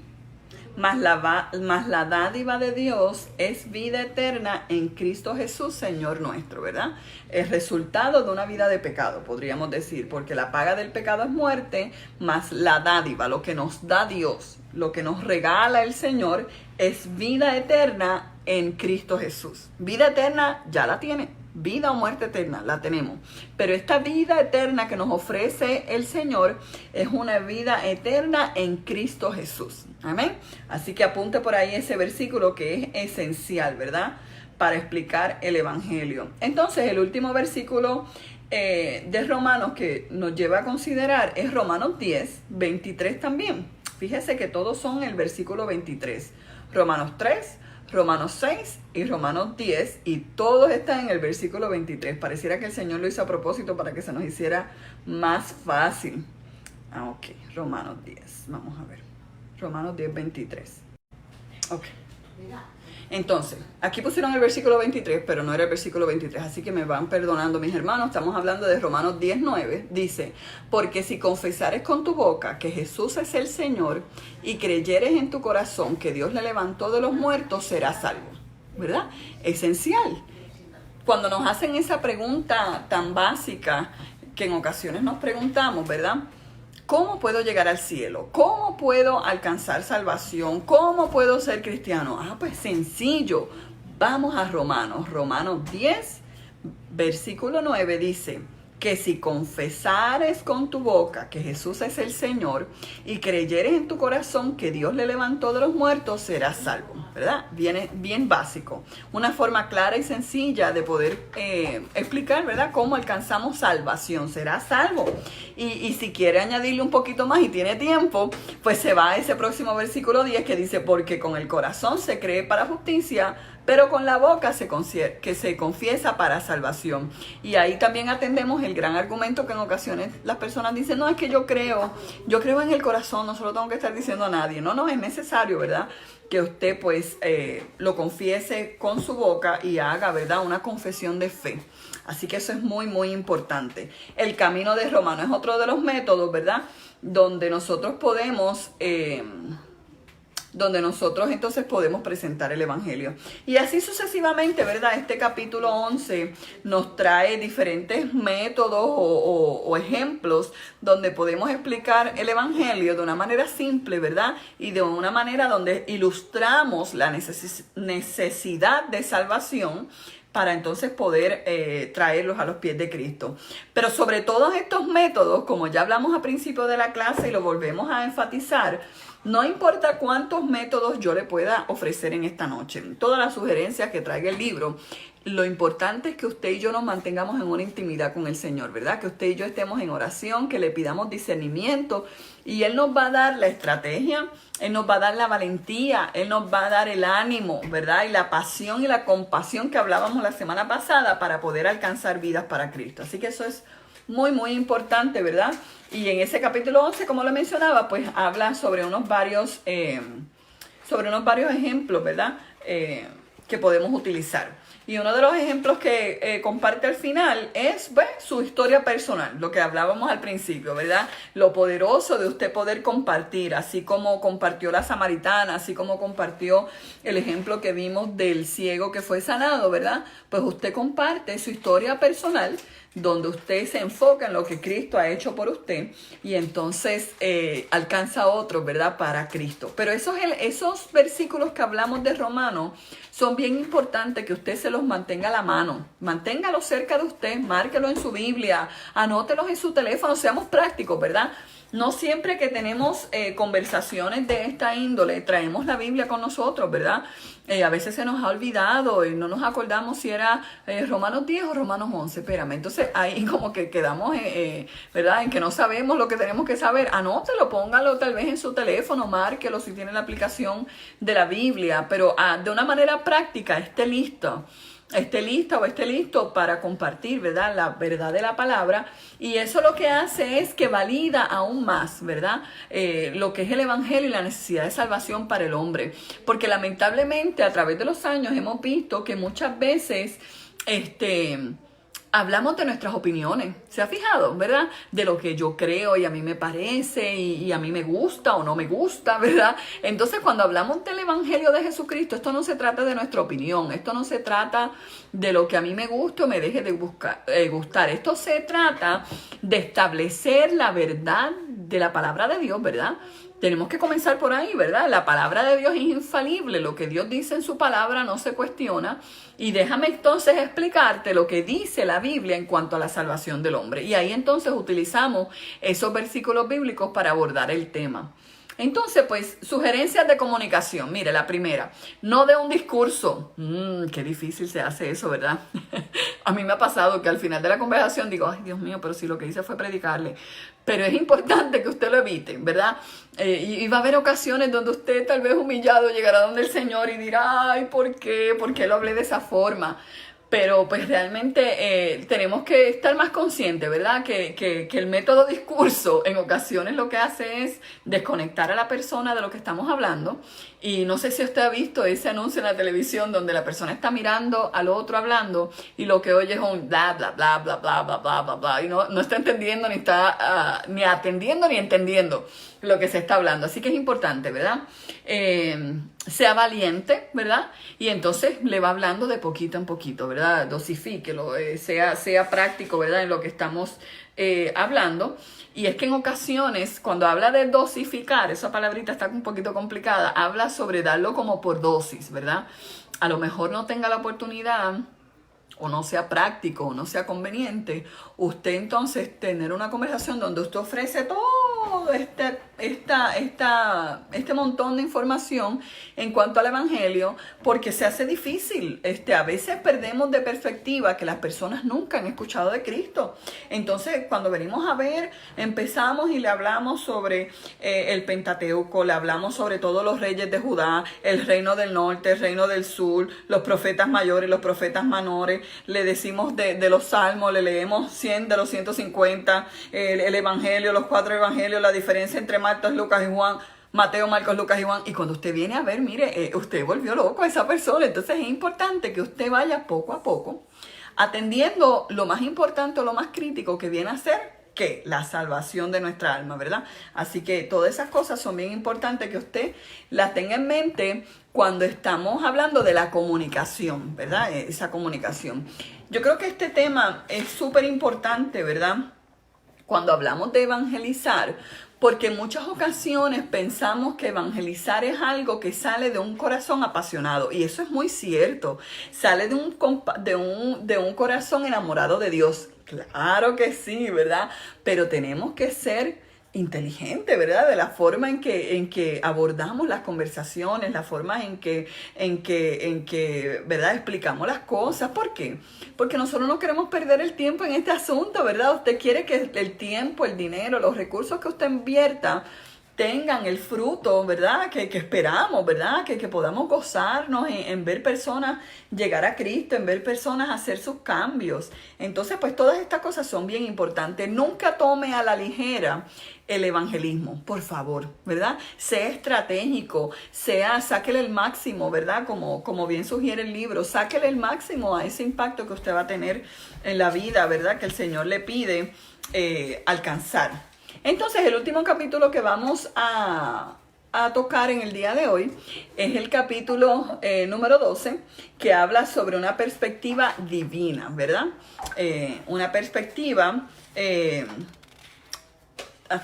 mas la dádiva de Dios es vida eterna en Cristo Jesús, Señor nuestro, ¿verdad? El resultado de una vida de pecado, podríamos decir, porque la paga del pecado es muerte, mas la dádiva, lo que nos da Dios, lo que nos regala el Señor, es vida eterna en Cristo Jesús. Vida eterna ya la tiene. Vida o muerte eterna la tenemos. Pero esta vida eterna que nos ofrece el Señor es una vida eterna en Cristo Jesús. Amén. Así que apunte por ahí ese versículo que es esencial, ¿verdad?, para explicar el Evangelio. Entonces, el último versículo de Romanos que nos lleva a considerar es Romanos 10:23 también. Fíjese que todos son el versículo 23. Romanos 3, Romanos 6 y Romanos 10, y todos están en el versículo 23. Pareciera que el Señor lo hizo a propósito para que se nos hiciera más fácil. Ok, Romanos 10, vamos a ver. Romanos 10:23. Ok. Entonces, aquí pusieron el versículo 23, pero no era el versículo 23, así que me van perdonando mis hermanos. Estamos hablando de Romanos 10:9. Dice, porque si confesares con tu boca que Jesús es el Señor y creyeres en tu corazón que Dios le levantó de los muertos, serás salvo. ¿Verdad? Esencial. Cuando nos hacen esa pregunta tan básica que en ocasiones nos preguntamos, ¿verdad? ¿Cómo puedo llegar al cielo? ¿Cómo puedo alcanzar salvación? ¿Cómo puedo ser cristiano? Pues sencillo. Vamos a Romanos. Romanos 10, versículo 9 dice, que si confesares con tu boca que Jesús es el Señor y creyeres en tu corazón que Dios le levantó de los muertos, serás salvo, ¿verdad? Bien básico. Una forma clara y sencilla de poder explicar, ¿verdad?, cómo alcanzamos salvación. Serás salvo. Y si quiere añadirle un poquito más y tiene tiempo, pues se va a ese próximo versículo 10 que dice, porque con el corazón se cree para justicia, pero con la boca se confiesa para salvación. Y ahí también atendemos el gran argumento que en ocasiones las personas dicen, no, es que yo creo en el corazón, no se lo tengo que estar diciendo a nadie. No, es necesario, ¿verdad?, que usted pues lo confiese con su boca y haga, ¿verdad?, una confesión de fe. Así que eso es muy, muy importante. El camino de Romano es otro de los métodos, ¿verdad?, donde nosotros podemos... entonces podemos presentar el Evangelio. Y así sucesivamente, ¿verdad? Este capítulo 11 nos trae diferentes métodos o ejemplos donde podemos explicar el Evangelio de una manera simple, ¿verdad? Y de una manera donde ilustramos la necesidad de salvación para entonces poder traerlos a los pies de Cristo. Pero sobre todos estos métodos, como ya hablamos al principio de la clase y lo volvemos a enfatizar, no importa cuántos métodos yo le pueda ofrecer en esta noche, todas las sugerencias que traiga el libro, lo importante es que usted y yo nos mantengamos en una intimidad con el Señor, ¿verdad? Que usted y yo estemos en oración, que le pidamos discernimiento y Él nos va a dar la estrategia, Él nos va a dar la valentía, Él nos va a dar el ánimo, ¿verdad? Y la pasión y la compasión que hablábamos la semana pasada para poder alcanzar vidas para Cristo. Así que eso es muy, muy importante, ¿verdad? Y en ese capítulo 11, como lo mencionaba, pues habla sobre unos varios ejemplos, ¿verdad?, que podemos utilizar. Y uno de los ejemplos que comparte al final es su historia personal, lo que hablábamos al principio, ¿verdad? Lo poderoso de usted poder compartir, así como compartió la samaritana, así como compartió el ejemplo que vimos del ciego que fue sanado, ¿verdad? Pues usted comparte su historia personal, donde usted se enfoca en lo que Cristo ha hecho por usted y entonces alcanza a otros, ¿verdad?, para Cristo. Pero esos versículos que hablamos de Romanos son bien importantes que usted se los mantenga a la mano. Manténgalos cerca de usted, márquelo en su Biblia, anótelos en su teléfono, seamos prácticos, ¿verdad? No siempre que tenemos conversaciones de esta índole traemos la Biblia con nosotros, ¿verdad? A veces se nos ha olvidado y no nos acordamos si era Romanos 10 o Romanos 11. Espérame, entonces ahí como que quedamos, ¿verdad?, en que no sabemos lo que tenemos que saber. Anótelo, póngalo tal vez en su teléfono, márquelo si tiene la aplicación de la Biblia, pero de una manera práctica, esté lista o esté listo para compartir, ¿verdad?, la verdad de la palabra. Y eso lo que hace es que valida aún más, ¿verdad?, lo que es el Evangelio y la necesidad de salvación para el hombre. Porque lamentablemente a través de los años hemos visto que muchas veces hablamos de nuestras opiniones, ¿se ha fijado, verdad? De lo que yo creo y a mí me parece y a mí me gusta o no me gusta, ¿verdad? Entonces cuando hablamos del Evangelio de Jesucristo, esto no se trata de nuestra opinión, esto no se trata de lo que a mí me gusta o me deje de gustar, esto se trata de establecer la verdad de la palabra de Dios, ¿verdad? Tenemos que comenzar por ahí, ¿verdad? La palabra de Dios es infalible, lo que Dios dice en su palabra no se cuestiona. Y déjame entonces explicarte lo que dice la Biblia en cuanto a la salvación del hombre. Y ahí entonces utilizamos esos versículos bíblicos para abordar el tema. Entonces, pues, sugerencias de comunicación. Mire, la primera, no de un discurso. Qué difícil se hace eso, ¿verdad? A mí me ha pasado que al final de la conversación digo, ay, Dios mío, pero si lo que hice fue predicarle. Pero es importante que usted lo evite, ¿verdad? Y va a haber ocasiones donde usted tal vez humillado llegará donde el Señor y dirá, ay, ¿por qué? ¿Por qué lo hablé de esa forma? Pero pues realmente tenemos que estar más conscientes, ¿verdad? Que el método discurso en ocasiones lo que hace es desconectar a la persona de lo que estamos hablando. Y no sé si usted ha visto ese anuncio en la televisión donde la persona está mirando al otro hablando y lo que oye es un bla, bla, bla, bla, bla, bla, bla, bla, bla. Y no está entendiendo ni está ni atendiendo ni entendiendo lo que se está hablando. Así que es importante, ¿verdad? Sea valiente, ¿verdad? Y entonces le va hablando de poquito en poquito, ¿verdad? Dosifíquelo, sea práctico, ¿verdad? En lo que estamos hablando. Y es que en ocasiones, cuando habla de dosificar, esa palabrita está un poquito complicada, habla sobre darlo como por dosis, ¿verdad? A lo mejor no tenga la oportunidad o no sea práctico o no sea conveniente, usted entonces tener una conversación donde usted ofrece todo este montón de información en cuanto al evangelio, porque se hace difícil. A veces perdemos de perspectiva que las personas nunca han escuchado de Cristo. Entonces, cuando venimos a ver, empezamos y le hablamos sobre el Pentateuco, le hablamos sobre todos los reyes de Judá, el reino del norte, el reino del sur, los profetas mayores, los profetas menores, le decimos de los salmos, le leemos 100 de los 150, el evangelio, los 4 evangelios, la diferencia entre Marcos, Lucas y Juan, Mateo, Marcos, Lucas y Juan. Y cuando usted viene a ver, mire, usted volvió loco a esa persona. Entonces es importante que usted vaya poco a poco, atendiendo lo más importante o lo más crítico que viene a ser, que la salvación de nuestra alma, ¿verdad? Así que todas esas cosas son bien importantes que usted las tenga en mente cuando estamos hablando de la comunicación, ¿verdad? Esa comunicación. Yo creo que este tema es súper importante, ¿verdad? Cuando hablamos de evangelizar, porque en muchas ocasiones pensamos que evangelizar es algo que sale de un corazón apasionado, y eso es muy cierto. Sale de un corazón enamorado de Dios. Claro que sí, ¿verdad? Pero tenemos que ser inteligentes, ¿verdad? De la forma en que abordamos las conversaciones, la forma en que, ¿verdad? Explicamos las cosas. ¿Por qué? Porque nosotros no queremos perder el tiempo en este asunto, ¿verdad? Usted quiere que el tiempo, el dinero, los recursos que usted invierta tengan el fruto, ¿verdad? Que esperamos, ¿verdad? Que podamos gozarnos en ver personas llegar a Cristo, en ver personas hacer sus cambios. Entonces, pues todas estas cosas son bien importantes. Nunca tome a la ligera el evangelismo, por favor, ¿verdad? Sea estratégico, sáquele el máximo, ¿verdad? Como bien sugiere el libro, sáquele el máximo a ese impacto que usted va a tener en la vida, ¿verdad? Que el Señor le pide alcanzar. Entonces, el último capítulo que vamos a tocar en el día de hoy es el capítulo número 12, que habla sobre una perspectiva divina, ¿verdad? Una perspectiva,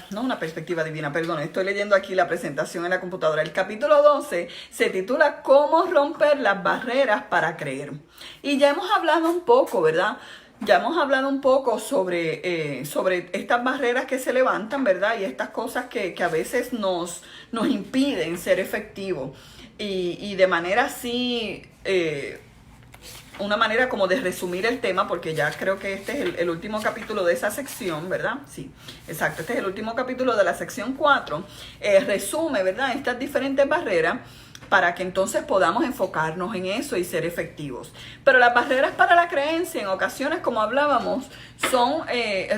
no una perspectiva divina, perdón, estoy leyendo aquí la presentación en la computadora. El capítulo 12 se titula ¿Cómo romper las barreras para creer? Y ya hemos hablado un poco, ¿verdad? Ya hemos hablado un poco sobre estas barreras que se levantan, ¿verdad? Y estas cosas que a veces nos impiden ser efectivos. Y de manera así, una manera como de resumir el tema, porque ya creo que este es el último capítulo de esa sección, ¿verdad? Sí, exacto, este es el último capítulo de la sección 4. Resume, ¿verdad? Estas diferentes barreras, para que entonces podamos enfocarnos en eso y ser efectivos. Pero las barreras para la creencia, en ocasiones, como hablábamos, son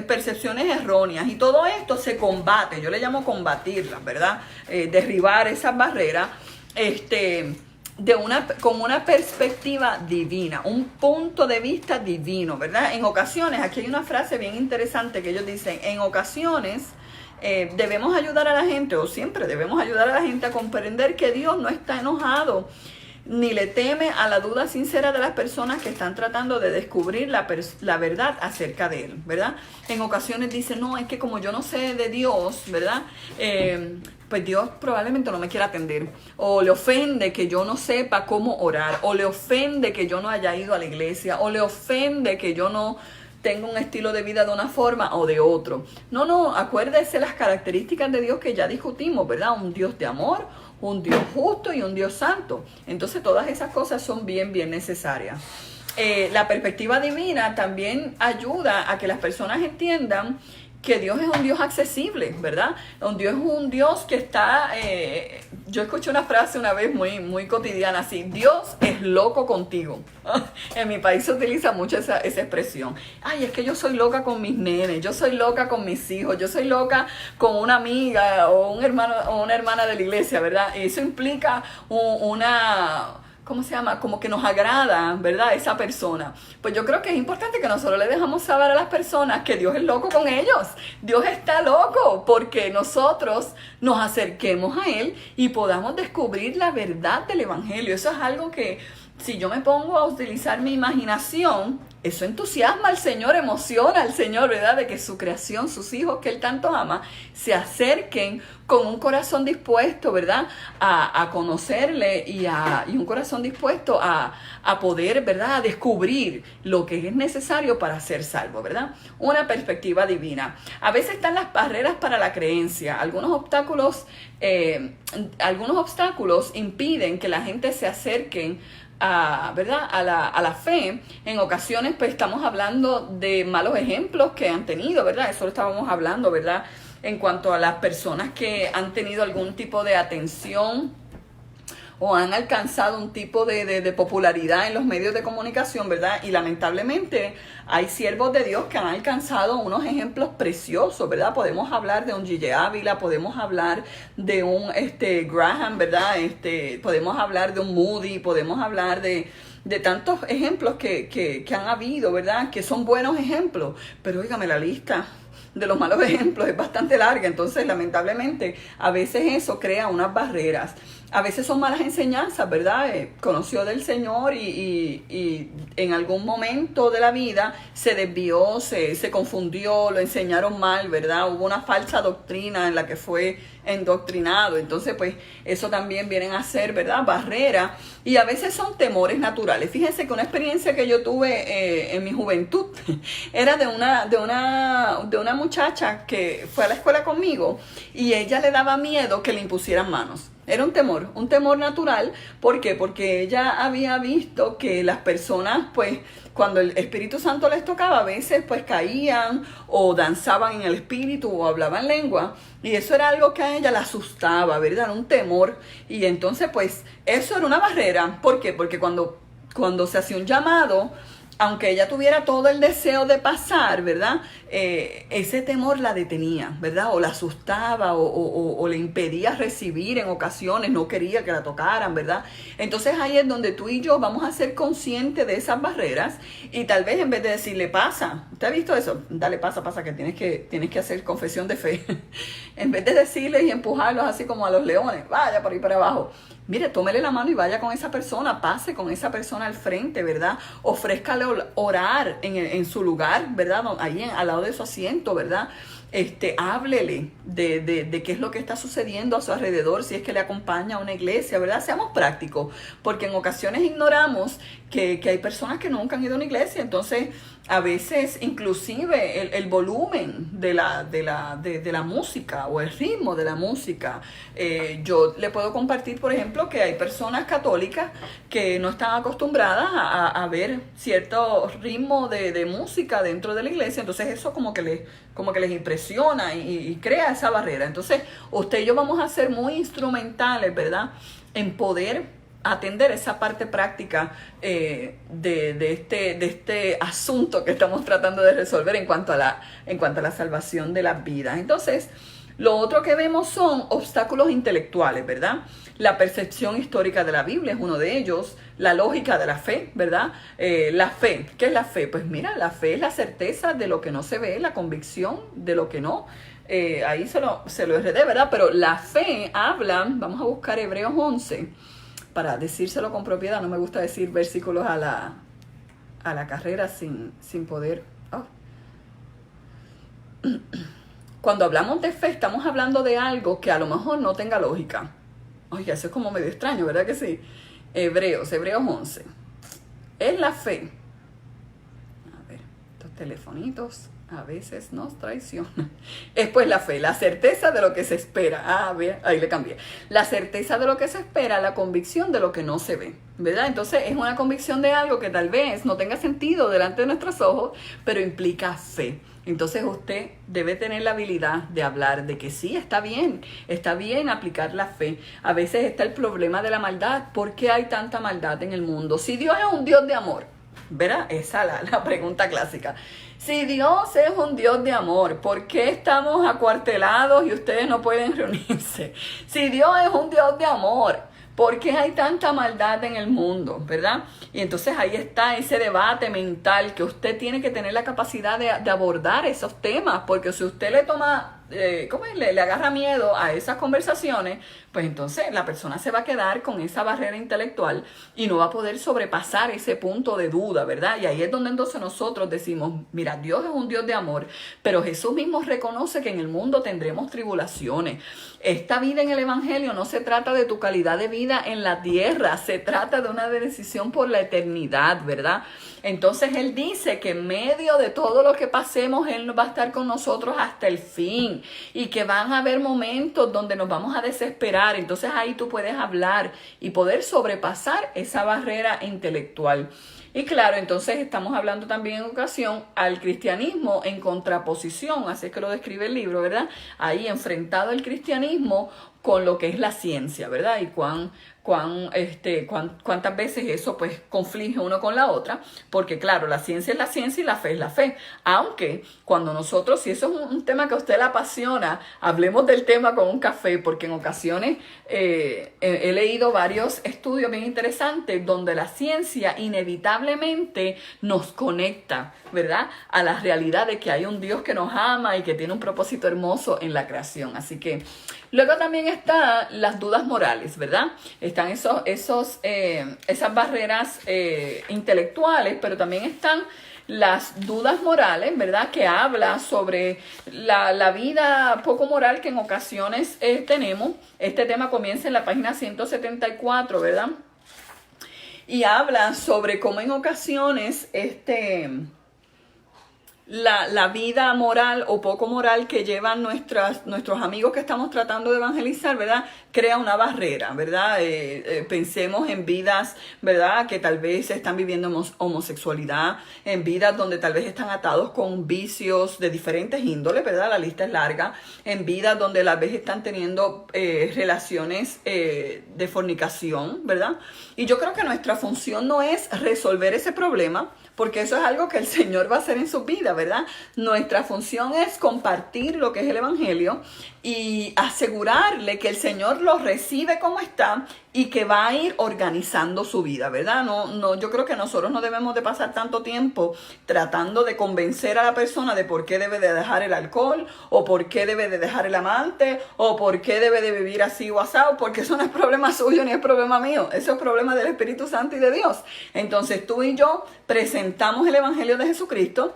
percepciones erróneas, y todo esto se combate. Yo le llamo combatirlas, ¿verdad? Derribar esas barreras con una perspectiva divina, un punto de vista divino, ¿verdad? En ocasiones, aquí hay una frase bien interesante que ellos dicen: en ocasiones debemos ayudar a la gente, o siempre debemos ayudar a la gente a comprender que Dios no está enojado ni le teme a la duda sincera de las personas que están tratando de descubrir la verdad acerca de Él, ¿verdad? En ocasiones dicen: no, es que como yo no sé de Dios, ¿verdad? Pues Dios probablemente no me quiera atender, o le ofende que yo no sepa cómo orar, o le ofende que yo no haya ido a la iglesia, o le ofende que yo no tengo un estilo de vida de una forma o de otro. No, acuérdese las características de Dios que ya discutimos, ¿verdad? Un Dios de amor, un Dios justo y un Dios santo. Entonces todas esas cosas son bien necesarias. La perspectiva divina también ayuda a que las personas entiendan que Dios es un Dios accesible, ¿verdad? Dios es un Dios que está... yo escuché una frase una vez muy cotidiana así: Dios es loco contigo. En mi país se utiliza mucho esa expresión. Ay, es que yo soy loca con mis nenes, yo soy loca con mis hijos, yo soy loca con una amiga o un hermano o una hermana de la iglesia, ¿verdad? Eso implica ¿cómo se llama? Como que nos agrada, ¿verdad? Esa persona. Pues yo creo que es importante que nosotros le dejamos saber a las personas que Dios es loco con ellos. Dios está loco porque nosotros nos acerquemos a Él y podamos descubrir la verdad del Evangelio. Eso es algo que, si yo me pongo a utilizar mi imaginación, eso entusiasma al Señor, emociona al Señor, ¿verdad? De que su creación, sus hijos que Él tanto ama, se acerquen con un corazón dispuesto, ¿verdad? A conocerle y un corazón dispuesto a poder, ¿verdad? A descubrir lo que es necesario para ser salvo, ¿verdad? Una perspectiva divina. A veces están las barreras para la creencia. Algunos obstáculos impiden que la gente se acerquen ¿verdad? A la fe. En ocasiones pues estamos hablando de malos ejemplos que han tenido, ¿verdad? Eso lo estábamos hablando, ¿verdad? En cuanto a las personas que han tenido algún tipo de atención o han alcanzado un tipo de popularidad en los medios de comunicación, ¿verdad? Y lamentablemente hay siervos de Dios que han alcanzado unos ejemplos preciosos, ¿verdad? Podemos hablar de un Gille Ávila, podemos hablar de un Graham, ¿verdad? Podemos hablar de un Moody, podemos hablar de tantos ejemplos que han habido, ¿verdad? Que son buenos ejemplos, pero óigame, la lista de los malos ejemplos es bastante larga. Entonces lamentablemente a veces eso crea unas barreras. A veces son malas enseñanzas, ¿verdad? Conoció del Señor y en algún momento de la vida se desvió, se confundió, lo enseñaron mal, ¿verdad? Hubo una falsa doctrina en la que fue endoctrinado. Entonces, pues, eso también vienen a ser, ¿verdad? Barreras. Y a veces son temores naturales. Fíjense que una experiencia que yo tuve en mi juventud era de una muchacha que fue a la escuela conmigo y ella le daba miedo que le impusieran manos. Era un temor natural. ¿Por qué? Porque ella había visto que las personas, pues, cuando el Espíritu Santo les tocaba, a veces, pues, caían o danzaban en el Espíritu o hablaban lengua. Y eso era algo que a ella la asustaba, ¿verdad? Era un temor. Y entonces, pues, eso era una barrera. ¿Por qué? Porque cuando se hacía un llamado, aunque ella tuviera todo el deseo de pasar, ¿verdad? Ese temor la detenía, ¿verdad? O la asustaba o le impedía recibir en ocasiones, no quería que la tocaran, ¿verdad? Entonces ahí es donde tú y yo vamos a ser conscientes de esas barreras y tal vez en vez de decirle pasa, ¿usted ha visto eso? Dale, pasa, que tienes que hacer confesión de fe. En vez de decirles y empujarlos así como a los leones, vaya por ahí para abajo. Mire, tómele la mano y vaya con esa persona, pase con esa persona al frente, ¿verdad? Ofrézcale orar en su lugar, ¿verdad? Ahí al lado de su asiento, ¿verdad? Háblele de qué es lo que está sucediendo a su alrededor, si es que le acompaña a una iglesia, ¿verdad? Seamos prácticos, porque en ocasiones ignoramos que hay personas que nunca han ido a una iglesia. Entonces a veces inclusive el volumen de la música o el ritmo de la música, yo le puedo compartir, por ejemplo, que hay personas católicas que no están acostumbradas a ver cierto ritmo de música dentro de la iglesia. Entonces eso como que les impresiona y crea esa barrera. Entonces usted y yo vamos a ser muy instrumentales, ¿verdad?, en poder atender esa parte práctica de este asunto que estamos tratando de resolver en cuanto a la salvación de las vidas. Entonces, lo otro que vemos son obstáculos intelectuales, ¿verdad? La percepción histórica de la Biblia es uno de ellos, la lógica de la fe, ¿verdad? La fe, ¿qué es la fe? Pues mira, la fe es la certeza de lo que no se ve, la convicción de lo que no. Ahí se lo enredé, ¿verdad? Pero la fe habla, vamos a buscar Hebreos 11, para decírselo con propiedad. No me gusta decir versículos a la carrera sin poder. Oh. Cuando hablamos de fe, estamos hablando de algo que a lo mejor no tenga lógica. Oye, eso es como medio extraño, ¿verdad que sí? Hebreos 11. Es la fe. A ver, estos telefonitos a veces nos traicionan. Es pues la fe, la certeza de lo que se espera. Ah, ve, ahí le cambié. La certeza de lo que se espera, la convicción de lo que no se ve, ¿verdad? Entonces es una convicción de algo que tal vez no tenga sentido delante de nuestros ojos, pero implica fe. Entonces usted debe tener la habilidad de hablar de que sí, está bien aplicar la fe. A veces está el problema de la maldad. ¿Por qué hay tanta maldad en el mundo? Si Dios es un Dios de amor, ¿verdad? Esa es la pregunta clásica. Si Dios es un Dios de amor, ¿por qué estamos acuartelados y ustedes no pueden reunirse? Si Dios es un Dios de amor, ¿por qué hay tanta maldad en el mundo? ¿Verdad? Y entonces ahí está ese debate mental que usted tiene que tener la capacidad de abordar esos temas, porque si usted le toma ¿cómo es? Le agarra miedo a esas conversaciones, pues entonces la persona se va a quedar con esa barrera intelectual y no va a poder sobrepasar ese punto de duda, ¿verdad? Y ahí es donde entonces nosotros decimos, mira, Dios es un Dios de amor, pero Jesús mismo reconoce que en el mundo tendremos tribulaciones. Esta vida en el Evangelio no se trata de tu calidad de vida en la tierra, se trata de una decisión por la eternidad, ¿verdad? Entonces Él dice que en medio de todo lo que pasemos, Él va a estar con nosotros hasta el fin y que van a haber momentos donde nos vamos a desesperar. Entonces ahí tú puedes hablar y poder sobrepasar esa barrera intelectual. Y claro, entonces estamos hablando también en ocasión al cristianismo en contraposición, así es que lo describe el libro, ¿verdad? Ahí enfrentado el cristianismo con lo que es la ciencia, ¿verdad? Y cuántas veces eso pues conflige uno con la otra, porque claro, la ciencia es la ciencia y la fe es la fe. Aunque cuando nosotros, si eso es un tema que a usted le apasiona, hablemos del tema con un café, porque en ocasiones he leído varios estudios bien interesantes donde la ciencia inevitablemente nos conecta, ¿verdad? A la realidad de que hay un Dios que nos ama y que tiene un propósito hermoso en la creación. Así que luego también están las dudas morales, ¿verdad? Están esas barreras intelectuales, pero también están las dudas morales, ¿verdad? Que habla sobre la vida poco moral que en ocasiones tenemos. Este tema comienza en la página 174, ¿verdad? Y habla sobre cómo en ocasiones la vida moral o poco moral que llevan nuestros amigos que estamos tratando de evangelizar, ¿verdad? Crea una barrera, ¿verdad? Pensemos en vidas, ¿verdad? Que tal vez están viviendo homosexualidad, en vidas donde tal vez están atados con vicios de diferentes índoles, ¿verdad? La lista es larga. En vidas donde tal vez están teniendo relaciones de fornicación, ¿verdad? Y yo creo que nuestra función no es resolver ese problema, porque eso es algo que el Señor va a hacer en su vida, ¿verdad? Nuestra función es compartir lo que es el Evangelio y asegurarle que el Señor lo recibe como está y que va a ir organizando su vida, ¿verdad? Yo creo que nosotros no debemos de pasar tanto tiempo tratando de convencer a la persona de por qué debe de dejar el alcohol, o por qué debe de dejar el amante, o por qué debe de vivir así o asado, porque eso no es problema suyo ni es problema mío, eso es problema del Espíritu Santo y de Dios. Entonces tú y yo presentamos el Evangelio de Jesucristo,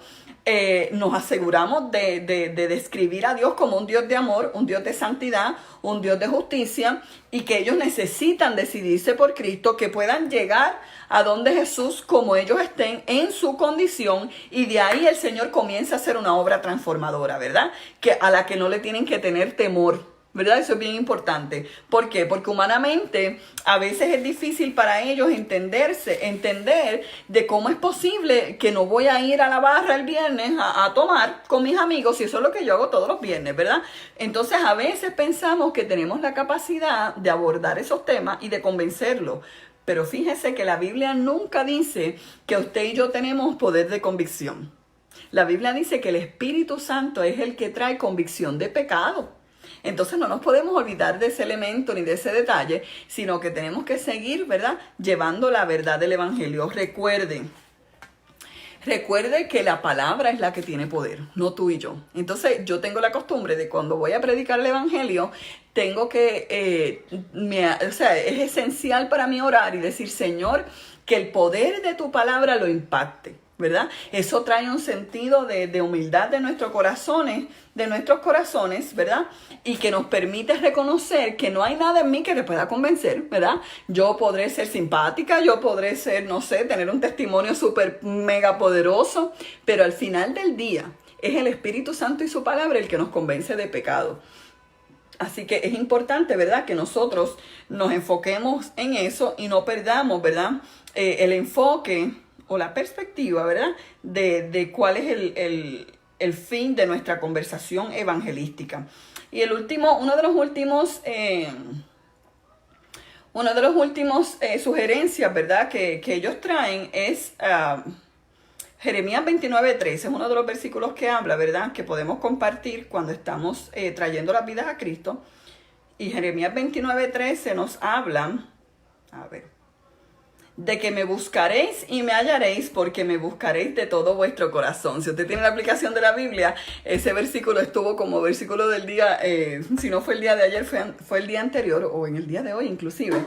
nos aseguramos de describir a Dios como un Dios de amor, un Dios de santidad, un Dios de justicia, y que ellos necesitan decidirse por Cristo, que puedan llegar a donde Jesús como ellos estén en su condición, y de ahí el Señor comienza a hacer una obra transformadora, ¿verdad? A la que no le tienen que tener temor, ¿verdad? Eso es bien importante. ¿Por qué? Porque humanamente a veces es difícil para ellos entender de cómo es posible que no voy a ir a la barra el viernes a tomar con mis amigos, si eso es lo que yo hago todos los viernes, ¿verdad? Entonces a veces pensamos que tenemos la capacidad de abordar esos temas y de convencerlos. Pero fíjese que la Biblia nunca dice que usted y yo tenemos poder de convicción. La Biblia dice que el Espíritu Santo es el que trae convicción de pecado. Entonces no nos podemos olvidar de ese elemento ni de ese detalle, sino que tenemos que seguir, ¿verdad?, llevando la verdad del Evangelio. Recuerde que la palabra es la que tiene poder, no tú y yo. Entonces yo tengo la costumbre de cuando voy a predicar el Evangelio, tengo que, es esencial para mí orar y decir, Señor, que el poder de tu palabra lo impacte, ¿verdad? Eso trae un sentido de humildad de nuestros corazones, ¿verdad? Y que nos permite reconocer que no hay nada en mí que te pueda convencer, ¿verdad? Yo podré ser simpática, yo podré ser, no sé, tener un testimonio súper mega poderoso, pero al final del día es el Espíritu Santo y su palabra el que nos convence de pecado. Así que es importante, ¿verdad?, que nosotros nos enfoquemos en eso y no perdamos, ¿verdad?, el enfoque o la perspectiva, ¿verdad?, de cuál es el fin de nuestra conversación evangelística. Y uno de los últimos sugerencias, ¿verdad?, que ellos traen es Jeremías 29:13, es uno de los versículos que habla, ¿verdad?, que podemos compartir cuando estamos trayendo las vidas a Cristo. Y Jeremías 29:13 nos habla, de que me buscaréis y me hallaréis, porque me buscaréis de todo vuestro corazón. Si usted tiene la aplicación de la Biblia, ese versículo estuvo como versículo del día, si no fue el día de ayer, fue el día anterior, o en el día de hoy inclusive.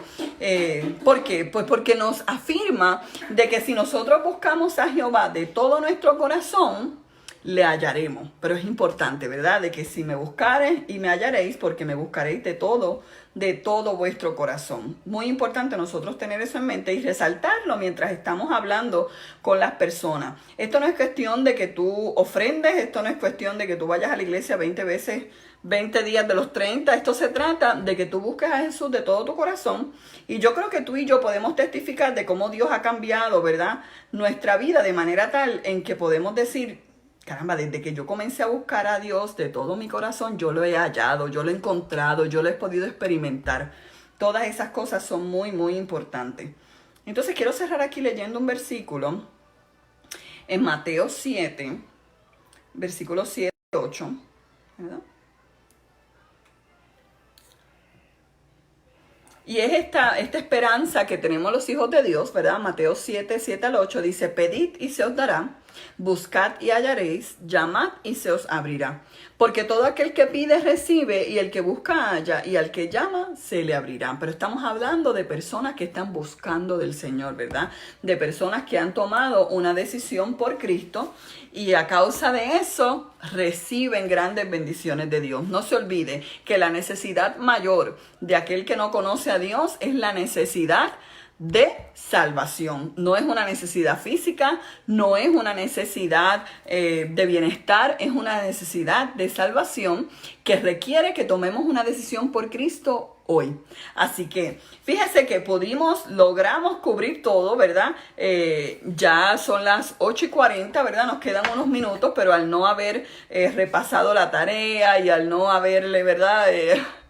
¿Por qué? Pues porque nos afirma de que si nosotros buscamos a Jehová de todo nuestro corazón, le hallaremos. Pero es importante, ¿verdad? De que si me buscares y me hallaréis, porque me buscaréis de todo vuestro corazón. Muy importante nosotros tener eso en mente y resaltarlo mientras estamos hablando con las personas. Esto no es cuestión de que tú ofrendes, esto no es cuestión de que tú vayas a la iglesia 20 veces, 20 días de los 30. Esto se trata de que tú busques a Jesús de todo tu corazón. Y yo creo que tú y yo podemos testificar de cómo Dios ha cambiado, ¿verdad?, nuestra vida de manera tal en que podemos decir: caramba, desde que yo comencé a buscar a Dios de todo mi corazón, yo lo he hallado, yo lo he encontrado, yo lo he podido experimentar. Todas esas cosas son muy, muy importantes. Entonces quiero cerrar aquí leyendo un versículo en Mateo 7, versículos 7 y 8, ¿verdad? Y es esta esperanza que tenemos los hijos de Dios, ¿verdad? Mateo 7, 7 al 8 dice: pedid y se os dará, buscad y hallaréis, llamad y se os abrirá. Porque todo aquel que pide recibe, y el que busca halla, y al que llama se le abrirá. Pero estamos hablando de personas que están buscando del Señor, ¿verdad? De personas que han tomado una decisión por Cristo y a causa de eso reciben grandes bendiciones de Dios. No se olvide que la necesidad mayor de aquel que no conoce a Dios es la necesidad de salvación. No es una necesidad física, no es una necesidad de bienestar, es una necesidad de salvación que requiere que tomemos una decisión por Cristo hoy. Así que fíjese que logramos cubrir todo, ¿verdad? Ya son las 8:40, ¿verdad? Nos quedan unos minutos, pero al no haber repasado la tarea y al no haberle, ¿verdad?,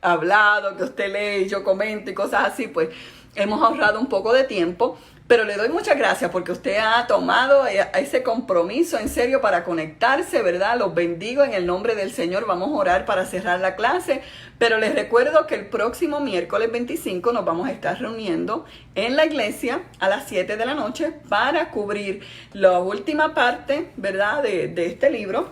hablado, que usted lee y yo comento y cosas así, pues hemos ahorrado un poco de tiempo. Pero le doy muchas gracias porque usted ha tomado ese compromiso en serio para conectarse, ¿verdad? Los bendigo en el nombre del Señor. Vamos a orar para cerrar la clase. Pero les recuerdo que el próximo miércoles 25 nos vamos a estar reuniendo en la iglesia a las 7 de la noche para cubrir la última parte, ¿verdad?, de este libro.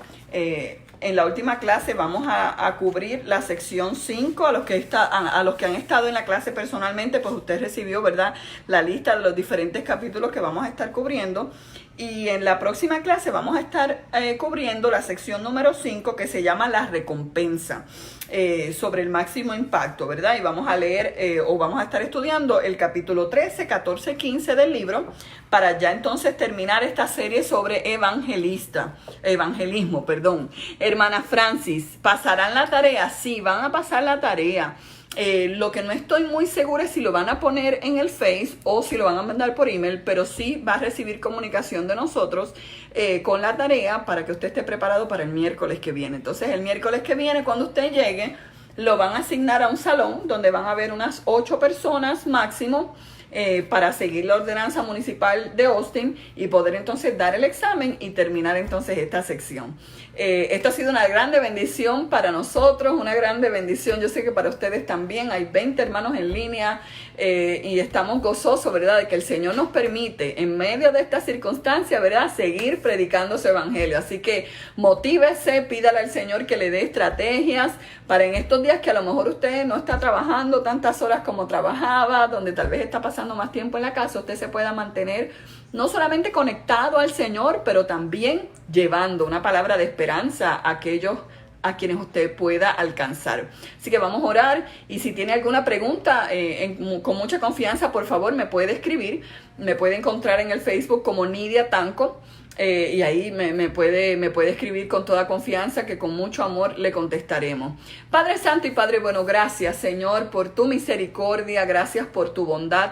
En la última clase vamos a cubrir la sección 5. A los que han estado en la clase personalmente, pues usted recibió, ¿verdad?, la lista de los diferentes capítulos que vamos a estar cubriendo. Y en la próxima clase vamos a estar cubriendo la sección número 5, que se llama la recompensa, sobre el máximo impacto, ¿verdad? Y vamos a leer o vamos a estar estudiando el capítulo 13, 14, 15 del libro, para ya entonces terminar esta serie sobre evangelismo. Hermana Francis, ¿pasarán la tarea? Sí, van a pasar la tarea. Lo que no estoy muy segura es si lo van a poner en el Face o si lo van a mandar por email, pero sí va a recibir comunicación de nosotros con la tarea para que usted esté preparado para el miércoles que viene. Entonces, el miércoles que viene, cuando usted llegue, lo van a asignar a un salón donde van a haber unas 8 personas máximo, para seguir la ordenanza municipal de Austin y poder entonces dar el examen y terminar entonces esta sección. Esto ha sido una grande bendición para nosotros, una grande bendición. Yo sé que para ustedes también. Hay 20 hermanos en línea y estamos gozosos, ¿verdad?, de que el Señor nos permite en medio de esta circunstancia, ¿verdad?, seguir predicando su evangelio. Así que motívese, pídale al Señor que le dé estrategias para en estos días que a lo mejor usted no está trabajando tantas horas como trabajaba, donde tal vez está pasando más tiempo en la casa, usted se pueda mantener no solamente conectado al Señor, pero también llevando una palabra de esperanza a aquellos a quienes usted pueda alcanzar. Así que vamos a orar, y si tiene alguna pregunta, con mucha confianza, por favor, me puede escribir. Me puede encontrar en el Facebook como Nidia Tanco. Y ahí me puede escribir con toda confianza, que con mucho amor le contestaremos. Padre Santo y Padre bueno, gracias, Señor, por tu misericordia, gracias por tu bondad.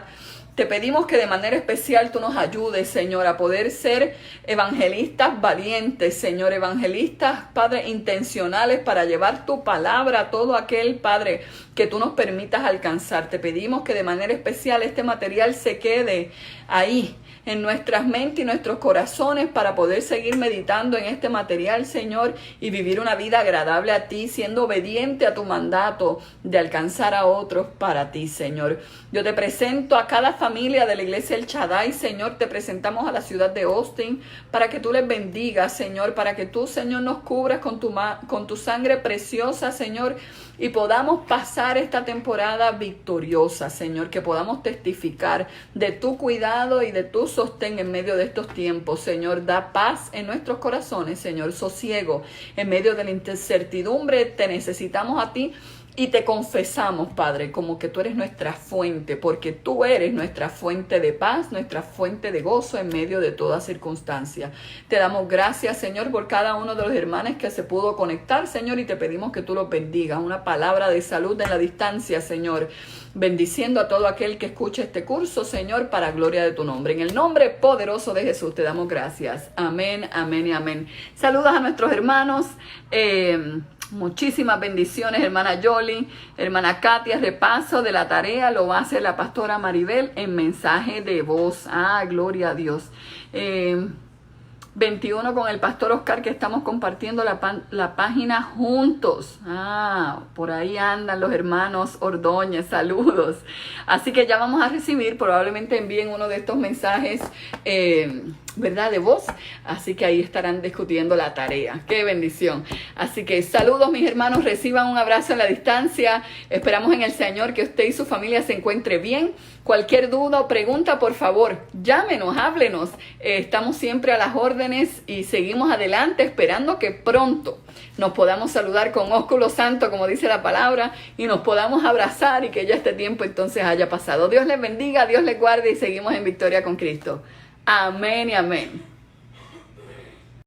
Te pedimos que de manera especial tú nos ayudes, Señor, a poder ser evangelistas valientes, Señor, evangelistas, Padre, intencionales para llevar tu palabra a todo aquel, Padre, que tú nos permitas alcanzar. Te pedimos que de manera especial este material se quede ahí, en nuestras mentes y nuestros corazones para poder seguir meditando en este material, Señor, y vivir una vida agradable a ti, siendo obediente a tu mandato de alcanzar a otros para ti, Señor. Yo te presento a cada familia de la iglesia El Shaddai, Señor. Te presentamos a la ciudad de Austin para que tú les bendigas, Señor, para que tú, Señor, nos cubras con tu sangre preciosa, Señor, y podamos pasar esta temporada victoriosa, Señor, que podamos testificar de tu cuidado y de tu sostén en medio de estos tiempos, Señor. Da paz en nuestros corazones, Señor, sosiego en medio de la incertidumbre. Te necesitamos a ti y te confesamos, Padre, como que tú eres nuestra fuente, porque tú eres nuestra fuente de paz, nuestra fuente de gozo en medio de toda circunstancia. Te damos gracias, Señor, por cada uno de los hermanos que se pudo conectar, Señor, y te pedimos que tú los bendigas. Una palabra de salud en la distancia, Señor, bendiciendo a todo aquel que escuche este curso, Señor, para gloria de tu nombre. En el nombre poderoso de Jesús te damos gracias. Amén, amén y amén. Saludos a nuestros hermanos. Muchísimas bendiciones, hermana Yoli, hermana Katia. Repaso de la tarea lo hace la pastora Maribel en mensaje de voz. Gloria a Dios. 21 con el pastor Oscar, que estamos compartiendo la página juntos. Por ahí andan los hermanos Ordóñez, saludos. Así que ya vamos a recibir, probablemente envíen uno de estos mensajes, ¿verdad? De voz. Así que ahí estarán discutiendo la tarea. ¡Qué bendición! Así que saludos, mis hermanos, reciban un abrazo en la distancia. Esperamos en el Señor que usted y su familia se encuentre bien. Cualquier duda o pregunta, por favor, llámenos, háblenos. Estamos siempre a las órdenes y seguimos adelante esperando que pronto nos podamos saludar con ósculo santo, como dice la palabra, y nos podamos abrazar y que ya este tiempo entonces haya pasado. Dios les bendiga, Dios les guarde y seguimos en victoria con Cristo. Amén y amén.